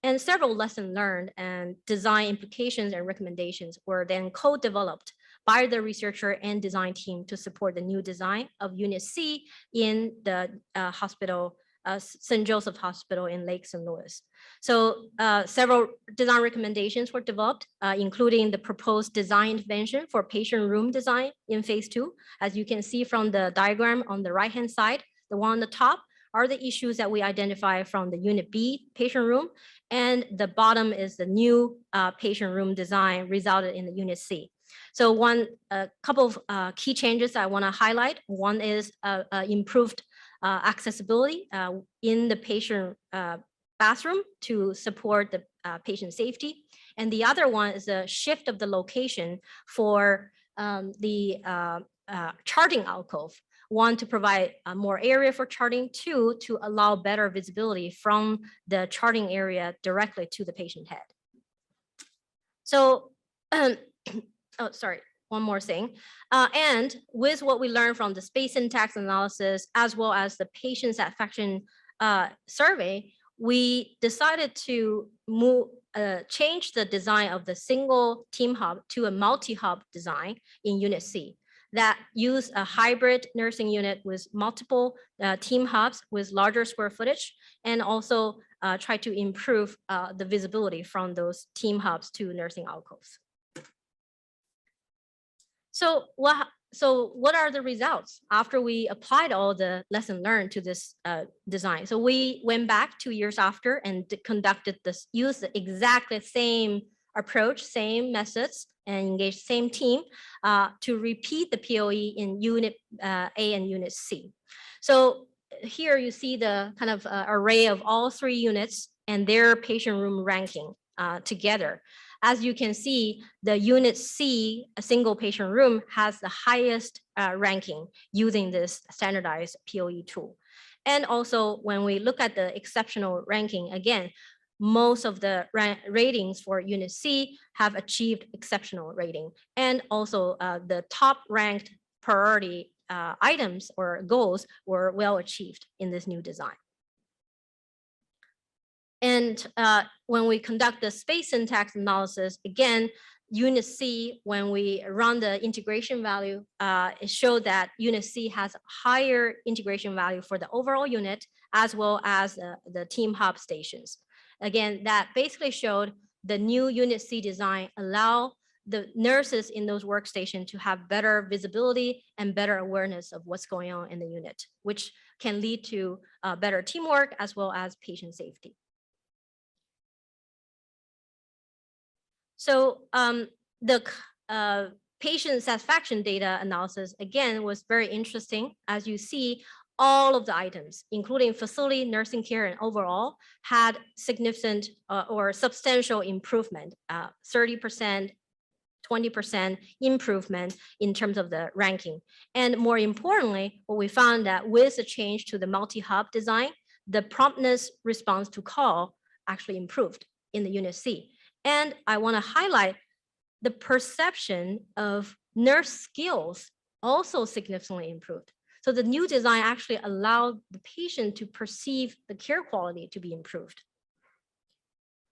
Speaker 5: And several lessons learned and design implications and recommendations were then co-developed by the researcher and design team to support the new design of Unit C in the hospital, St. Joseph Hospital in Lake St. Louis. So several design recommendations were developed, including the proposed design intervention for patient room design in phase 2. As you can see from the diagram on the right-hand side, the one on the top are the issues that we identify from the Unit B patient room, and the bottom is the new patient room design resulted in the Unit C. So a couple of key changes I want to highlight. One is improved accessibility in the patient bathroom to support the patient safety. And the other one is a shift of the location for charting alcove. One, to provide more area for charting. Two, to allow better visibility from the charting area directly to the patient head. So, oh, sorry, one more thing. And with what we learned from the space syntax analysis, as well as the patient satisfaction survey, we decided to change the design of the single team hub to a multi-hub design in Unit C that use a hybrid nursing unit with multiple team hubs with larger square footage, and also try to improve the visibility from those team hubs to nursing alcoves. So what are the results after we applied all the lesson learned to this design? So we went back 2 years after and conducted this, used the exactly same approach, same methods, and engaged same team to repeat the POE in Unit A and Unit C. So here you see the kind of array of all 3 units and their patient room ranking together. As you can see, the Unit C, a single patient room, has the highest ranking using this standardized POE tool. And also, when we look at the exceptional ranking, again, most of the ratings for Unit C have achieved exceptional rating. And also the top ranked priority items or goals were well achieved in this new design. And when we conduct the space syntax analysis, again, Unit C, when we run the integration value, it showed that Unit C has higher integration value for the overall unit, as well as the team hub stations. Again, that basically showed the new Unit C design allow the nurses in those workstations to have better visibility and better awareness of what's going on in the unit, which can lead to better teamwork as well as patient safety. So the patient satisfaction data analysis, again, was very interesting. As you see, all of the items, including facility, nursing care, and overall, had significant or substantial improvement, 30%, 20% improvement in terms of the ranking. And more importantly, what we found that with the change to the multi-hub design, the promptness response to call actually improved in the Unit C. And I want to highlight the perception of nurse skills also significantly improved. So the new design actually allowed the patient to perceive the care quality to be improved.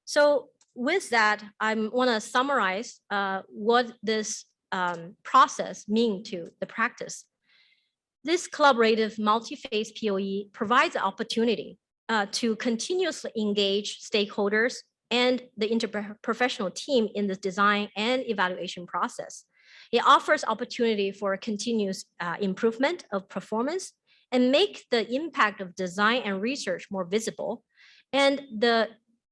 Speaker 5: So with that, I want to summarize what this process means to the practice. This collaborative multi-phase POE provides the opportunity to continuously engage stakeholders and the interprofessional team in the design and evaluation process. It offers opportunity for continuous improvement of performance and make the impact of design and research more visible. And the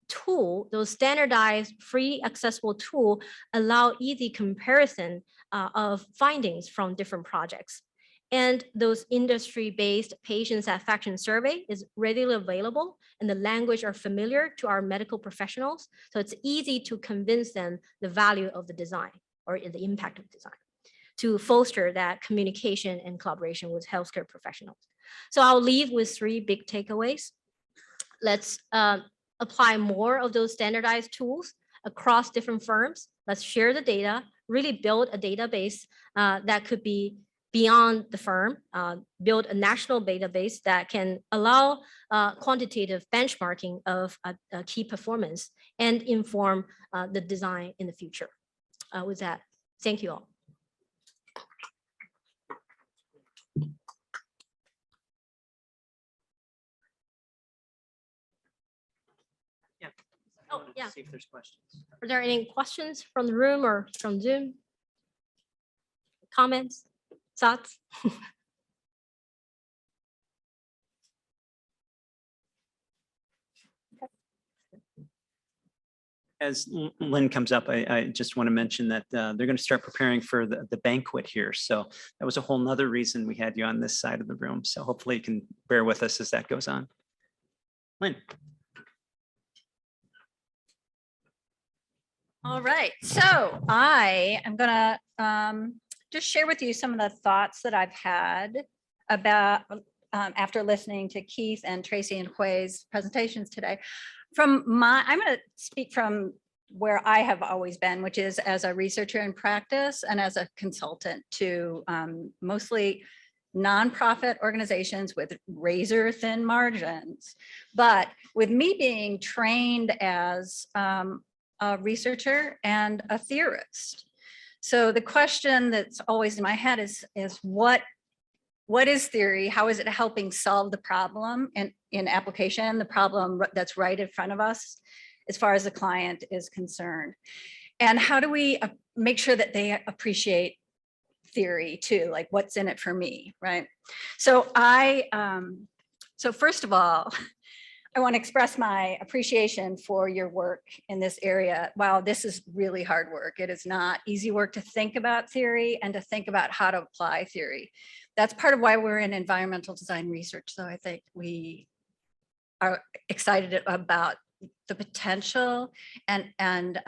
Speaker 5: tool, those standardized, free, accessible tool, allow easy comparison of findings from different projects. And those industry-based patient satisfaction survey is readily available and the language are familiar to our medical professionals. So it's easy to convince them the value of the design or the impact of design to foster that communication and collaboration with healthcare professionals. So I'll leave with 3 big takeaways. Let's apply more of those standardized tools across different firms. Let's share the data, really build a database that could be beyond the firm, build a national database that can allow quantitative benchmarking of a key performance and inform the design in the future. With that, thank you all.
Speaker 1: Yeah.
Speaker 5: Oh, yeah.
Speaker 1: See if there's questions.
Speaker 5: Are there any questions from the room or from Zoom? Comments? Thoughts?
Speaker 1: As Lynn comes up, I just want to mention that they're going to start preparing for the banquet here. So that was a whole nother reason we had you on this side of the room. So hopefully you can bear with us as that goes on. Lynn.
Speaker 6: All right, so I am gonna just share with you some of the thoughts that I've had about after listening to Keith and Traci and Hui's presentations today. I'm going to speak from where I have always been, which is as a researcher in practice and as a consultant to mostly nonprofit organizations with razor thin margins. But with me being trained as a researcher and a theorist. So the question that's always in my head is what is theory? How is it helping solve the problem in application, the problem that's right in front of us as far as the client is concerned? And how do we make sure that they appreciate theory too, like what's in it for me, right? So so first of all, I want to express my appreciation for your work in this area. Wow, this is really hard work. It is not easy work to think about theory and to think about how to apply theory. That's part of why we're in environmental design research. So I think we are excited about the potential and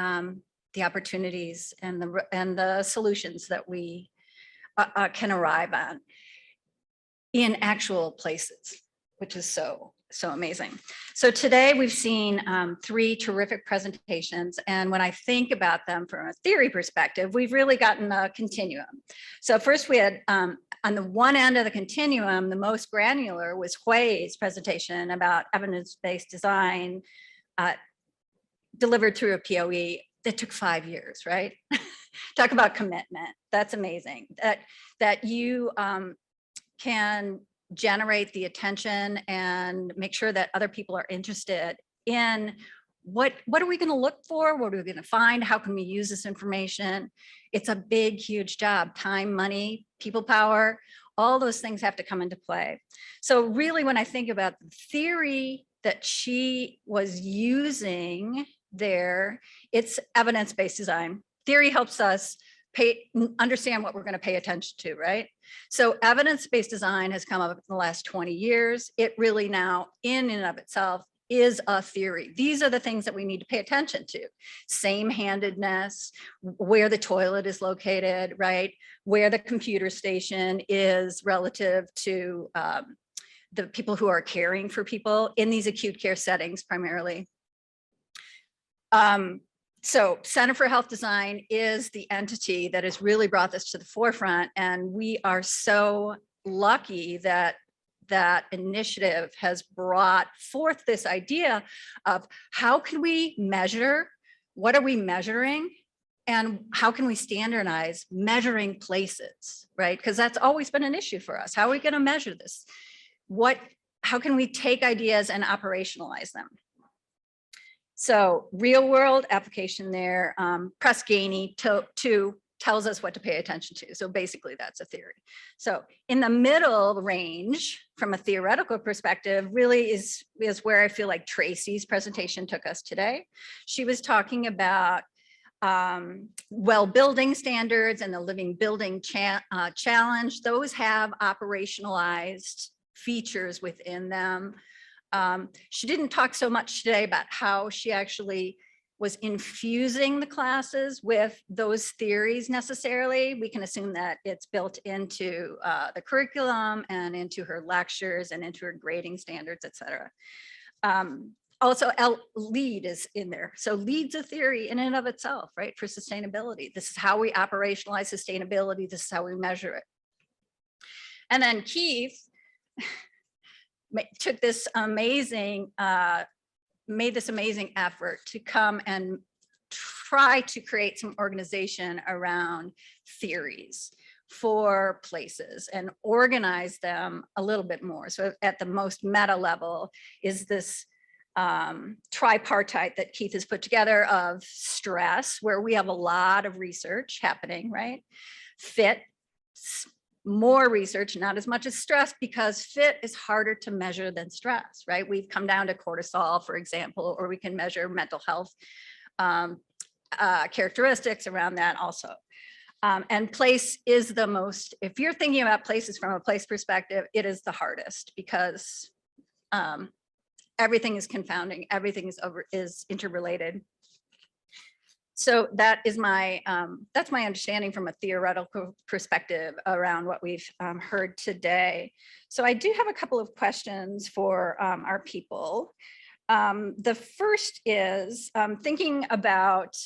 Speaker 6: the opportunities and the solutions that we can arrive on in actual places, which is so amazing. So today we've seen 3 terrific presentations. And when I think about them from a theory perspective, we've really gotten a continuum. So first we had on the one end of the continuum, the most granular was Hui's presentation about evidence-based design delivered through a POE that took 5 years, right? Talk about commitment. That's amazing. That you can generate the attention and make sure that other people are interested in what are we going to look for? What are we going to find? How can we use this information? It's a big, huge job. Time, money, people power, all those things have to come into play. So really, when I think about the theory that she was using there, it's evidence-based design. Theory helps us understand what we're going to pay attention to, right? So evidence-based design has come up in the last 20 years. It really now, in and of itself, is a theory. These are the things that we need to pay attention to. Same-handedness, where the toilet is located, right? Where the computer station is relative to the people who are caring for people in these acute care settings primarily. So Center for Health Design is the entity that has really brought this to the forefront. And we are so lucky that that initiative has brought forth this idea of how can we measure, what are we measuring, and how can we standardize measuring places, right? Because that's always been an issue for us. How are we going to measure this? How can we take ideas and operationalize them? So real world application there, Press Ganey tells us what to pay attention to. So basically that's a theory. So in the middle range from a theoretical perspective really is where I feel like Traci's presentation took us today. She was talking about well building standards and the living building challenge. Those have operationalized features within them. She didn't talk so much today about how she actually was infusing the classes with those theories necessarily. We can assume that it's built into the curriculum and into her lectures and into her grading standards, et cetera. Also, LEED is in there. So LEED's a theory in and of itself, right, for sustainability. This is how we operationalize sustainability. This is how we measure it. And then Keith took this amazing, made this amazing effort to come and try to create some organization around theories for places and organize them a little bit more. So at the most meta level is this tripartite that Keith has put together of stress, where we have a lot of research happening, right? Fit, more research, not as much as stress, because fit is harder to measure than stress, right? We've come down to cortisol, for example, or we can measure mental health characteristics around that also. And place is the most, if you're thinking about places from a place perspective, it is the hardest because everything is confounding, everything is interrelated. So that's my understanding from a theoretical perspective around what we've heard today. So I do have a couple of questions for our people. The first is thinking about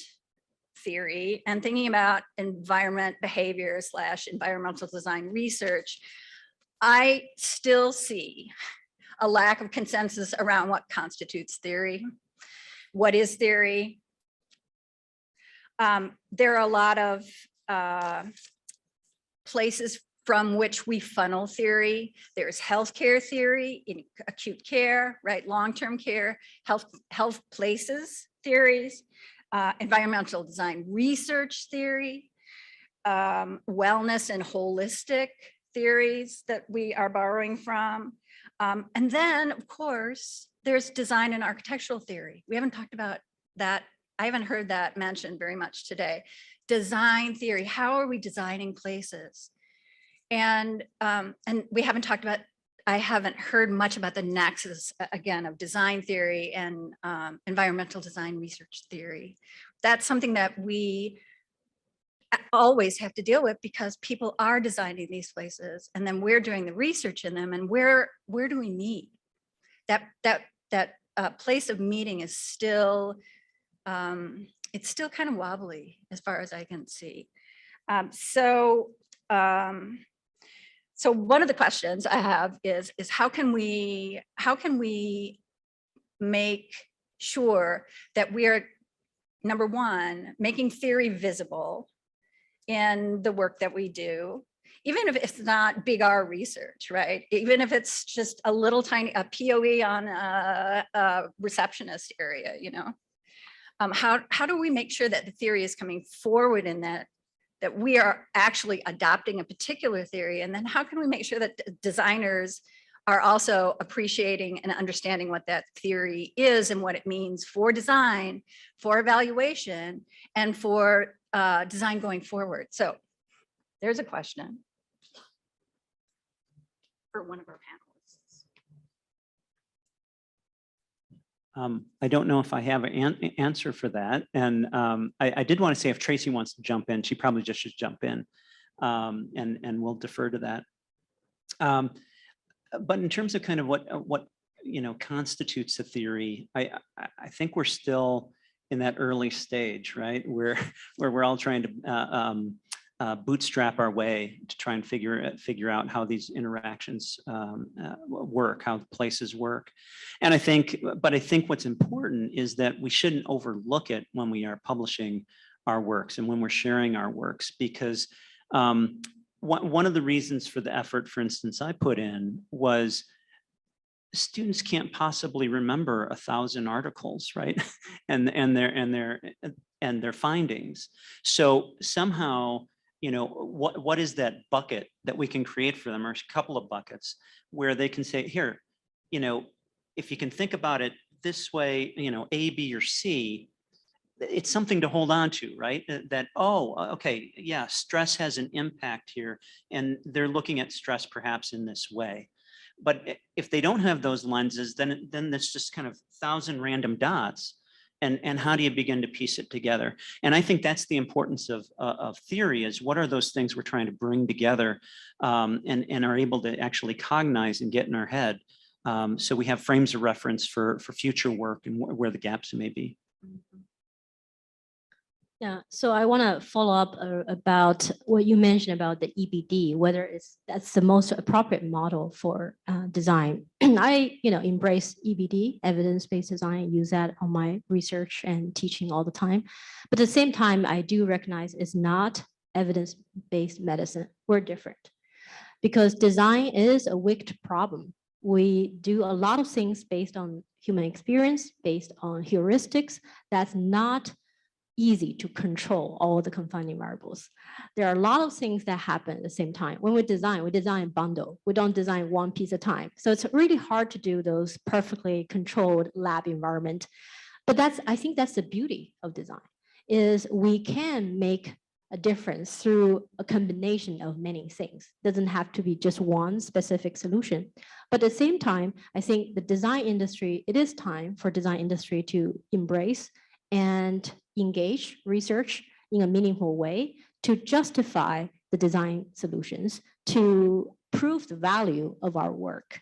Speaker 6: theory and thinking about environment behavior / environmental design research. I still see a lack of consensus around what constitutes theory. What is theory? There are a lot of places from which we funnel theory. There's healthcare theory in acute care, right? Long-term care, health places theories, environmental design research theory, wellness and holistic theories that we are borrowing from. And then, of course, there's design and architectural theory. We haven't talked about that. I haven't heard that mentioned very much today. Design theory, how are we designing places? And we haven't talked about, I haven't heard much about the nexus, again, of design theory and environmental design research theory. That's something that we always have to deal with because people are designing these places and then we're doing the research in them, and where do we meet? That place of meeting is still, it's still kind of wobbly as far as I can see. So one of the questions I have is how can we make sure that we are, number one, making theory visible in the work that we do, even if it's not big R research, right? Even if it's just a little tiny, a POE on a receptionist area, you know? How do we make sure that the theory is coming forward in that we are actually adopting a particular theory? And then how can we make sure that designers are also appreciating and understanding what that theory is and what it means for design, for evaluation, and for design going forward? So there's a question for one of our panelists.
Speaker 1: I don't know if I have an answer for that. And I did want to say if Traci wants to jump in, she probably just should jump in, and we'll defer to that. But in terms of kind of what you know constitutes a theory, I think we're still in that early stage, right? Where we're all trying to bootstrap our way to try and figure out how these interactions work, how places work. And I think what's important is that we shouldn't overlook it when we are publishing our works and when we're sharing our works, because one of the reasons for the effort, for instance, I put in was students can't possibly remember 1,000 articles, right? and their findings. So somehow, you know, what is that bucket that we can create for them, or a couple of buckets where they can say, here, you know, if you can think about it this way, you know, A, B, or C, it's something to hold on to, right? That, oh, okay, yeah, stress has an impact here, and they're looking at stress perhaps in this way. But if they don't have those lenses, then there's just kind of 1,000 random dots. And how do you begin to piece it together? And I think that's the importance of theory, is what are those things we're trying to bring together and are able to actually cognize and get in our head. So we have frames of reference for future work and where the gaps may be.
Speaker 5: Yeah, so I want to follow up about what you mentioned about the EBD, whether that's the most appropriate model for design. I, embrace EBD, evidence-based design, use that on my research and teaching all the time. But at the same time, I do recognize it's not evidence-based medicine. We're different because design is a wicked problem. We do a lot of things based on human experience, based on heuristics. That's not easy to control all the confounding variables. There are a lot of things that happen at the same time. When we design bundle. We don't design one piece at a time. So it's really hard to do those perfectly controlled lab environment. But I think that's the beauty of design, is we can make a difference through a combination of many things. It doesn't have to be just one specific solution. But at the same time, I think the design industry, it is time for design industry to embrace and engage research in a meaningful way to justify the design solutions, to prove the value of our work,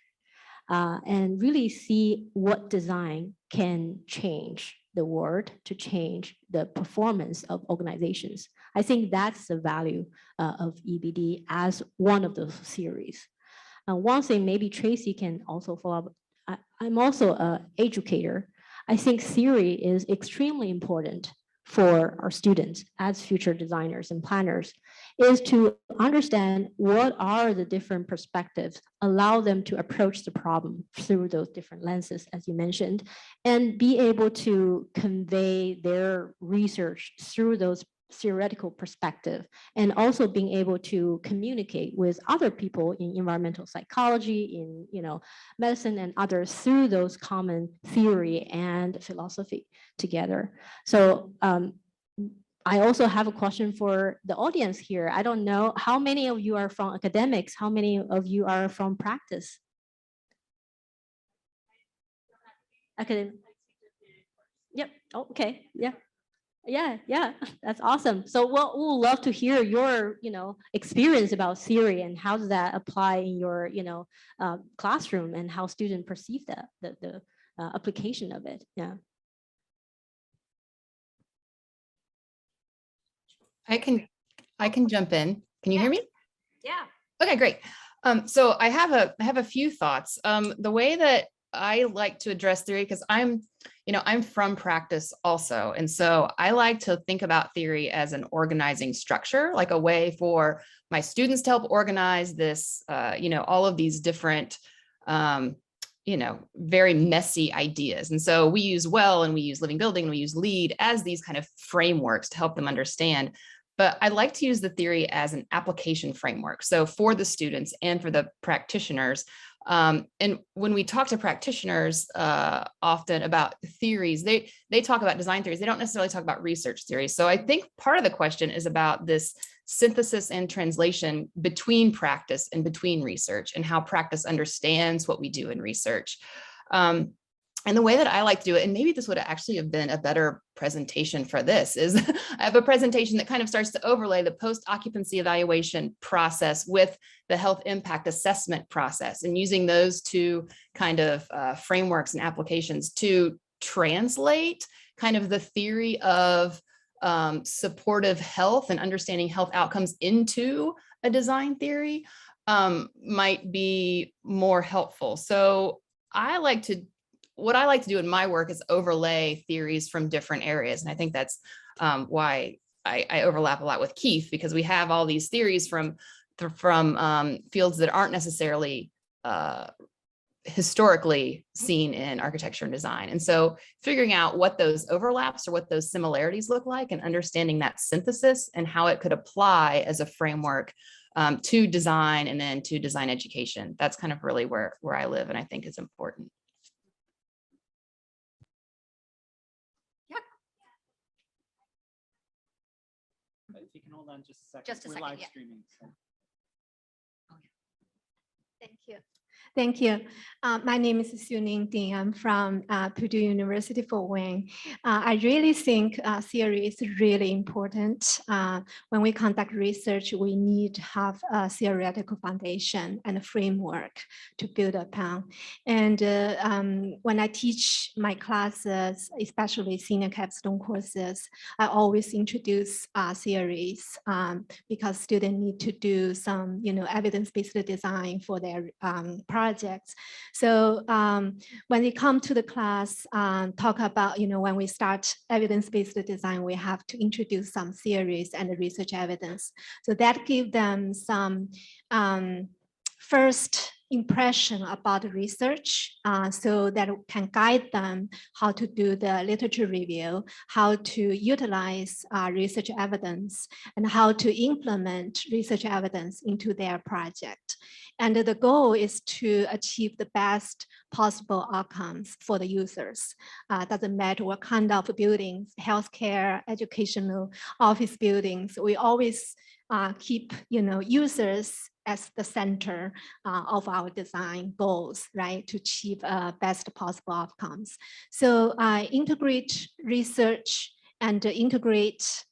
Speaker 5: and really see what design can change the world, to change the performance of organizations. I think that's the value of EBD as one of those series. One thing maybe Traci can also follow up. I'm also an educator. I think theory is extremely important for our students as future designers and planners, is to understand what are the different perspectives, allow them to approach the problem through those different lenses, as you mentioned, and be able to convey their research through those theoretical perspective, and also being able to communicate with other people in environmental psychology, in medicine and others through those common theory and philosophy together. So I also have a question for the audience here. I don't know how many of you are from academics, how many of you are from practice? Academic. Yep. Oh, okay. Yeah. Yeah, that's awesome. So we'll love to hear your, experience about theory and how does that apply in your, classroom, and how students perceive that, the application of it. Yeah.
Speaker 4: I can jump in. Can you hear me?
Speaker 5: Yeah.
Speaker 4: Okay, great. So I have a few thoughts. The way that I like to address theory, because I'm from practice also. And so I like to think about theory as an organizing structure, like a way for my students to help organize this, all of these different, very messy ideas. And so we use WELL and we use Living Building and we use LEAD as these kind of frameworks to help them understand. But I like to use the theory as an application framework. So for the students and for the practitioners, and when we talk to practitioners often about theories, they talk about design theories. They don't necessarily talk about research theories. So I think part of the question is about this synthesis and translation between practice and between research, and how practice understands what we do in research. And the way that I like to do it, and maybe this would actually have been a better presentation for this, is I have a presentation that kind of starts to overlay the post-occupancy evaluation process with the health impact assessment process, and using those two kind of frameworks and applications to translate kind of the theory of supportive health and understanding health outcomes into a design theory might be more helpful. So what I like to do in my work is overlay theories from different areas. And I think that's why I overlap a lot with Keith, because we have all these theories from fields that aren't necessarily historically seen in architecture and design. And so figuring out what those overlaps or what those similarities look like, and understanding that synthesis and how it could apply as a framework to design and then to design education. That's kind of really where I live, and I think is important.
Speaker 1: If you can hold on just a second.
Speaker 6: Just a
Speaker 1: We're
Speaker 6: second,
Speaker 1: live
Speaker 6: yeah.
Speaker 1: streaming. So.
Speaker 7: Thank you. Thank you. My name is Suning Ding. I'm from Purdue University Fort Wayne. I really think theory is really important. When we conduct research, we need to have a theoretical foundation and a framework to build upon. And when I teach my classes, especially senior capstone courses, I always introduce theories because students need to do some, evidence-based design for their projects. So when they come to the class, talk about, when we start evidence-based design, we have to introduce some theories and research evidence. So that gives them some first impression about the research, so that can guide them how to do the literature review, how to utilize research evidence, and how to implement research evidence into their project. And the goal is to achieve the best possible outcomes for the users. Doesn't matter what kind of buildings, healthcare, educational, office buildings, we always keep users as the center of our design goals, right, to achieve best possible outcomes. So integrate research and integrate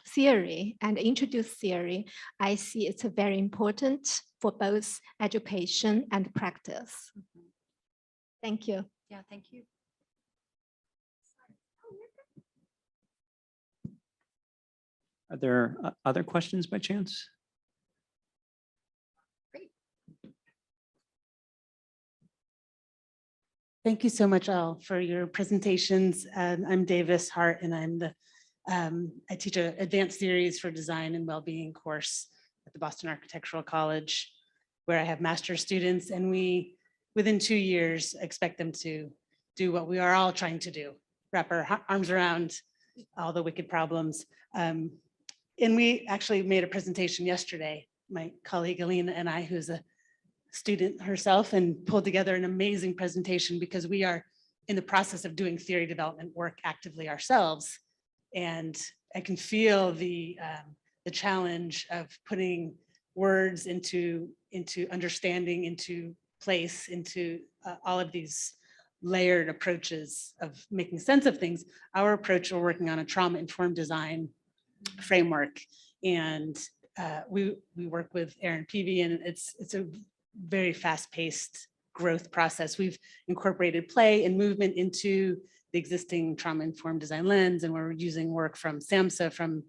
Speaker 7: theory and introduce theory. I see it's very important for both education and practice. Thank you.
Speaker 6: Yeah, thank you.
Speaker 1: Are there other questions by chance?
Speaker 8: Thank you so much all for your presentations. I'm Davis Hart, and I'm the I teach an advanced theories for design and well-being course at the Boston Architectural College, where I have master's students, and we, within 2 years, expect them to do what we are all trying to do, wrap our arms around all the wicked problems. And we actually made a presentation yesterday, my colleague Alina and I, who's a student herself, and pulled together an amazing presentation because we are in the process of doing theory development work actively ourselves. And I can feel the challenge of putting words into understanding, into place, into all of these layered approaches of making sense of things. Our approach, we're working on a trauma-informed design framework, and we work with Aaron Peavy, and it's a very fast-paced growth process. We've incorporated play and movement into the existing trauma-informed design lens, and we're using work from SAMHSA, from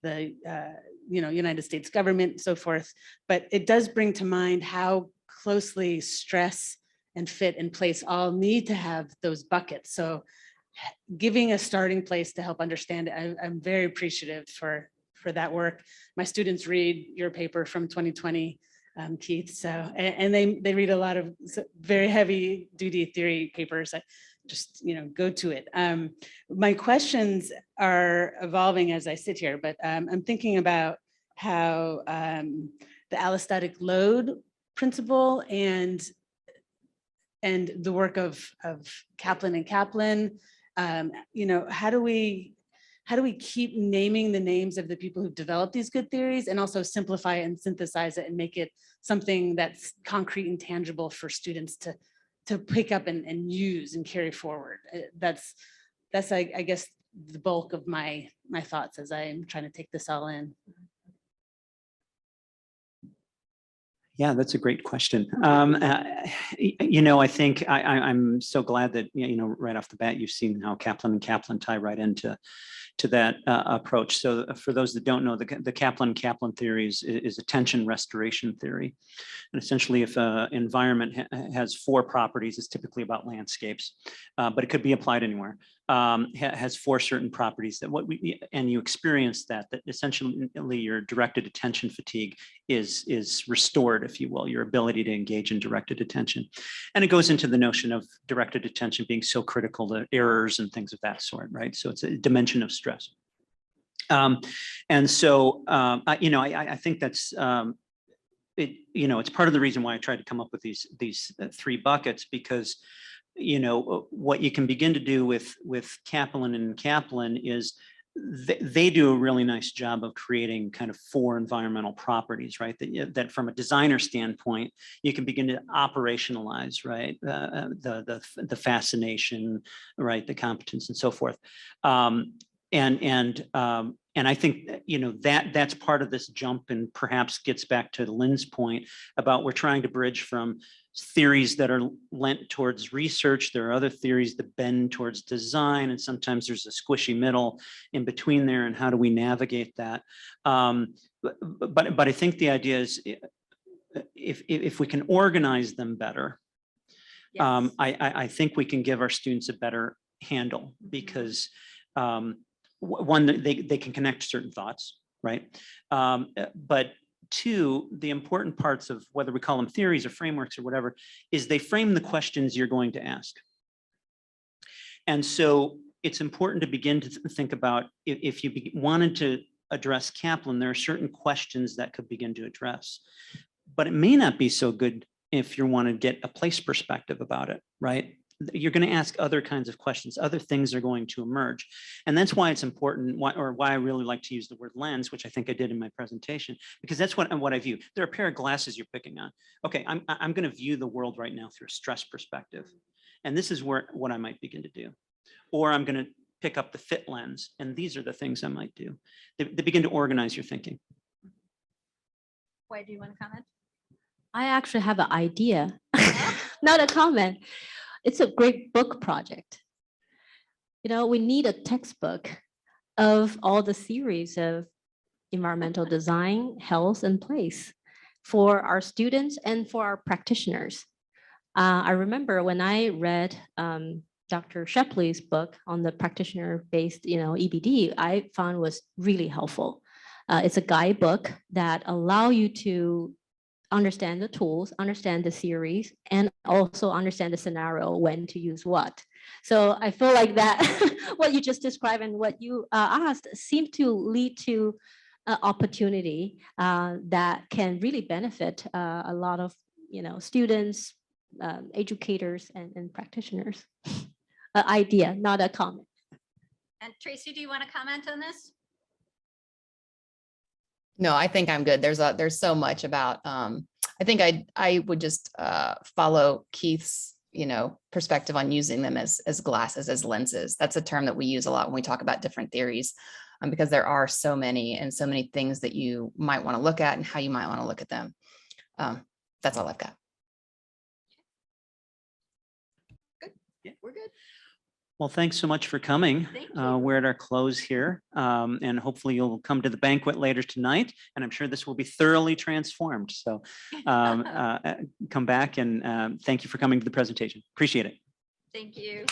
Speaker 8: the United States government, so forth. But it does bring to mind how closely stress and fit and place all need to have those buckets. So giving a starting place to help understand it, I'm very appreciative for that work. My students read your paper from 2020, Keith. So, and they read a lot of very heavy duty theory papers. I just, go to it. My questions are evolving as I sit here, but I'm thinking about how the allostatic load principle and the work of Kaplan and Kaplan, how do we keep naming the names of the people who've developed these good theories, and also simplify it and synthesize it and make it something that's concrete and tangible for students to pick up and use and carry forward? That's I guess the bulk of my thoughts as I'm trying to take this all in.
Speaker 1: Yeah, that's a great question. I think I'm so glad that, right off the bat, you've seen how Kaplan and Kaplan tie right into that approach. So for those that don't know, the Kaplan theory is attention restoration theory. And essentially, if an environment has 4 properties, it's typically about landscapes, but it could be applied anywhere. Has 4 certain properties that and you experience that essentially your directed attention fatigue is restored, if you will, your ability to engage in directed attention. And it goes into the notion of directed attention being so critical to errors and things of that sort, right? So it's a dimension of stress. And so, I think that's, it's part of the reason why I tried to come up with these 3 buckets, because what you can begin to do with Kaplan and Kaplan is they do a really nice job of creating kind of 4 environmental properties, right? That from a designer standpoint, you can begin to operationalize, right? The fascination, right? The competence and so forth. And I think that's part of this jump, and perhaps gets back to Lynn's point about we're trying to bridge from theories that are lent towards research. There are other theories that bend towards design, and sometimes there's a squishy middle in between there. And how do we navigate that? But I think the idea is if we can organize them better, yes. I think we can give our students a better handle, because one, they can connect certain thoughts, right? But 2, the important parts of whether we call them theories or frameworks or whatever, is they frame the questions you're going to ask. And so it's important to begin to think about, if you wanted to address Kaplan, there are certain questions that could begin to address. But it may not be so good if you want to get a place perspective about it, right? you're going to ask other kinds of questions. Other things are going to emerge. And that's why it's important, why I really like to use the word lens, which I think I did in my presentation, because that's what I view. There are a pair of glasses you're picking on. Okay, I'm going to view the world right now through a stress perspective. And this is what I might begin to do. Or I'm going to pick up the fit lens, and these are the things I might do. They begin to organize your thinking.
Speaker 6: Why do you want to comment?
Speaker 9: I actually have an idea, not a comment. It's a great book project. You know, we need a textbook of all the series of environmental design, health, and place for our students and for our practitioners. I remember when I read Dr. Shepley's book on the practitioner-based, EBD, I found was really helpful. It's a guidebook that allow you to understand the tools, understand the series, and also understand the scenario when to use what. So I feel like that what you just described and what you asked seemed to lead to opportunity that can really benefit a lot of students, educators, and practitioners. An idea, not a comment.
Speaker 6: And Traci, do you want to comment on this?
Speaker 4: No, I think I'm good. There's so much about, I think I would just follow Keith's, perspective on using them as glasses, as lenses. That's a term that we use a lot when we talk about different theories, because there are so many things that you might want to look at and how you might want to look at them. That's all I've got.
Speaker 6: Good. Yeah, we're good.
Speaker 1: Well, thanks so much for coming.
Speaker 6: Thank you.
Speaker 1: We're at our close here, and hopefully you'll come to the banquet later tonight, and I'm sure this will be thoroughly transformed. So come back, and thank you for coming to the presentation. Appreciate it.
Speaker 6: Thank you.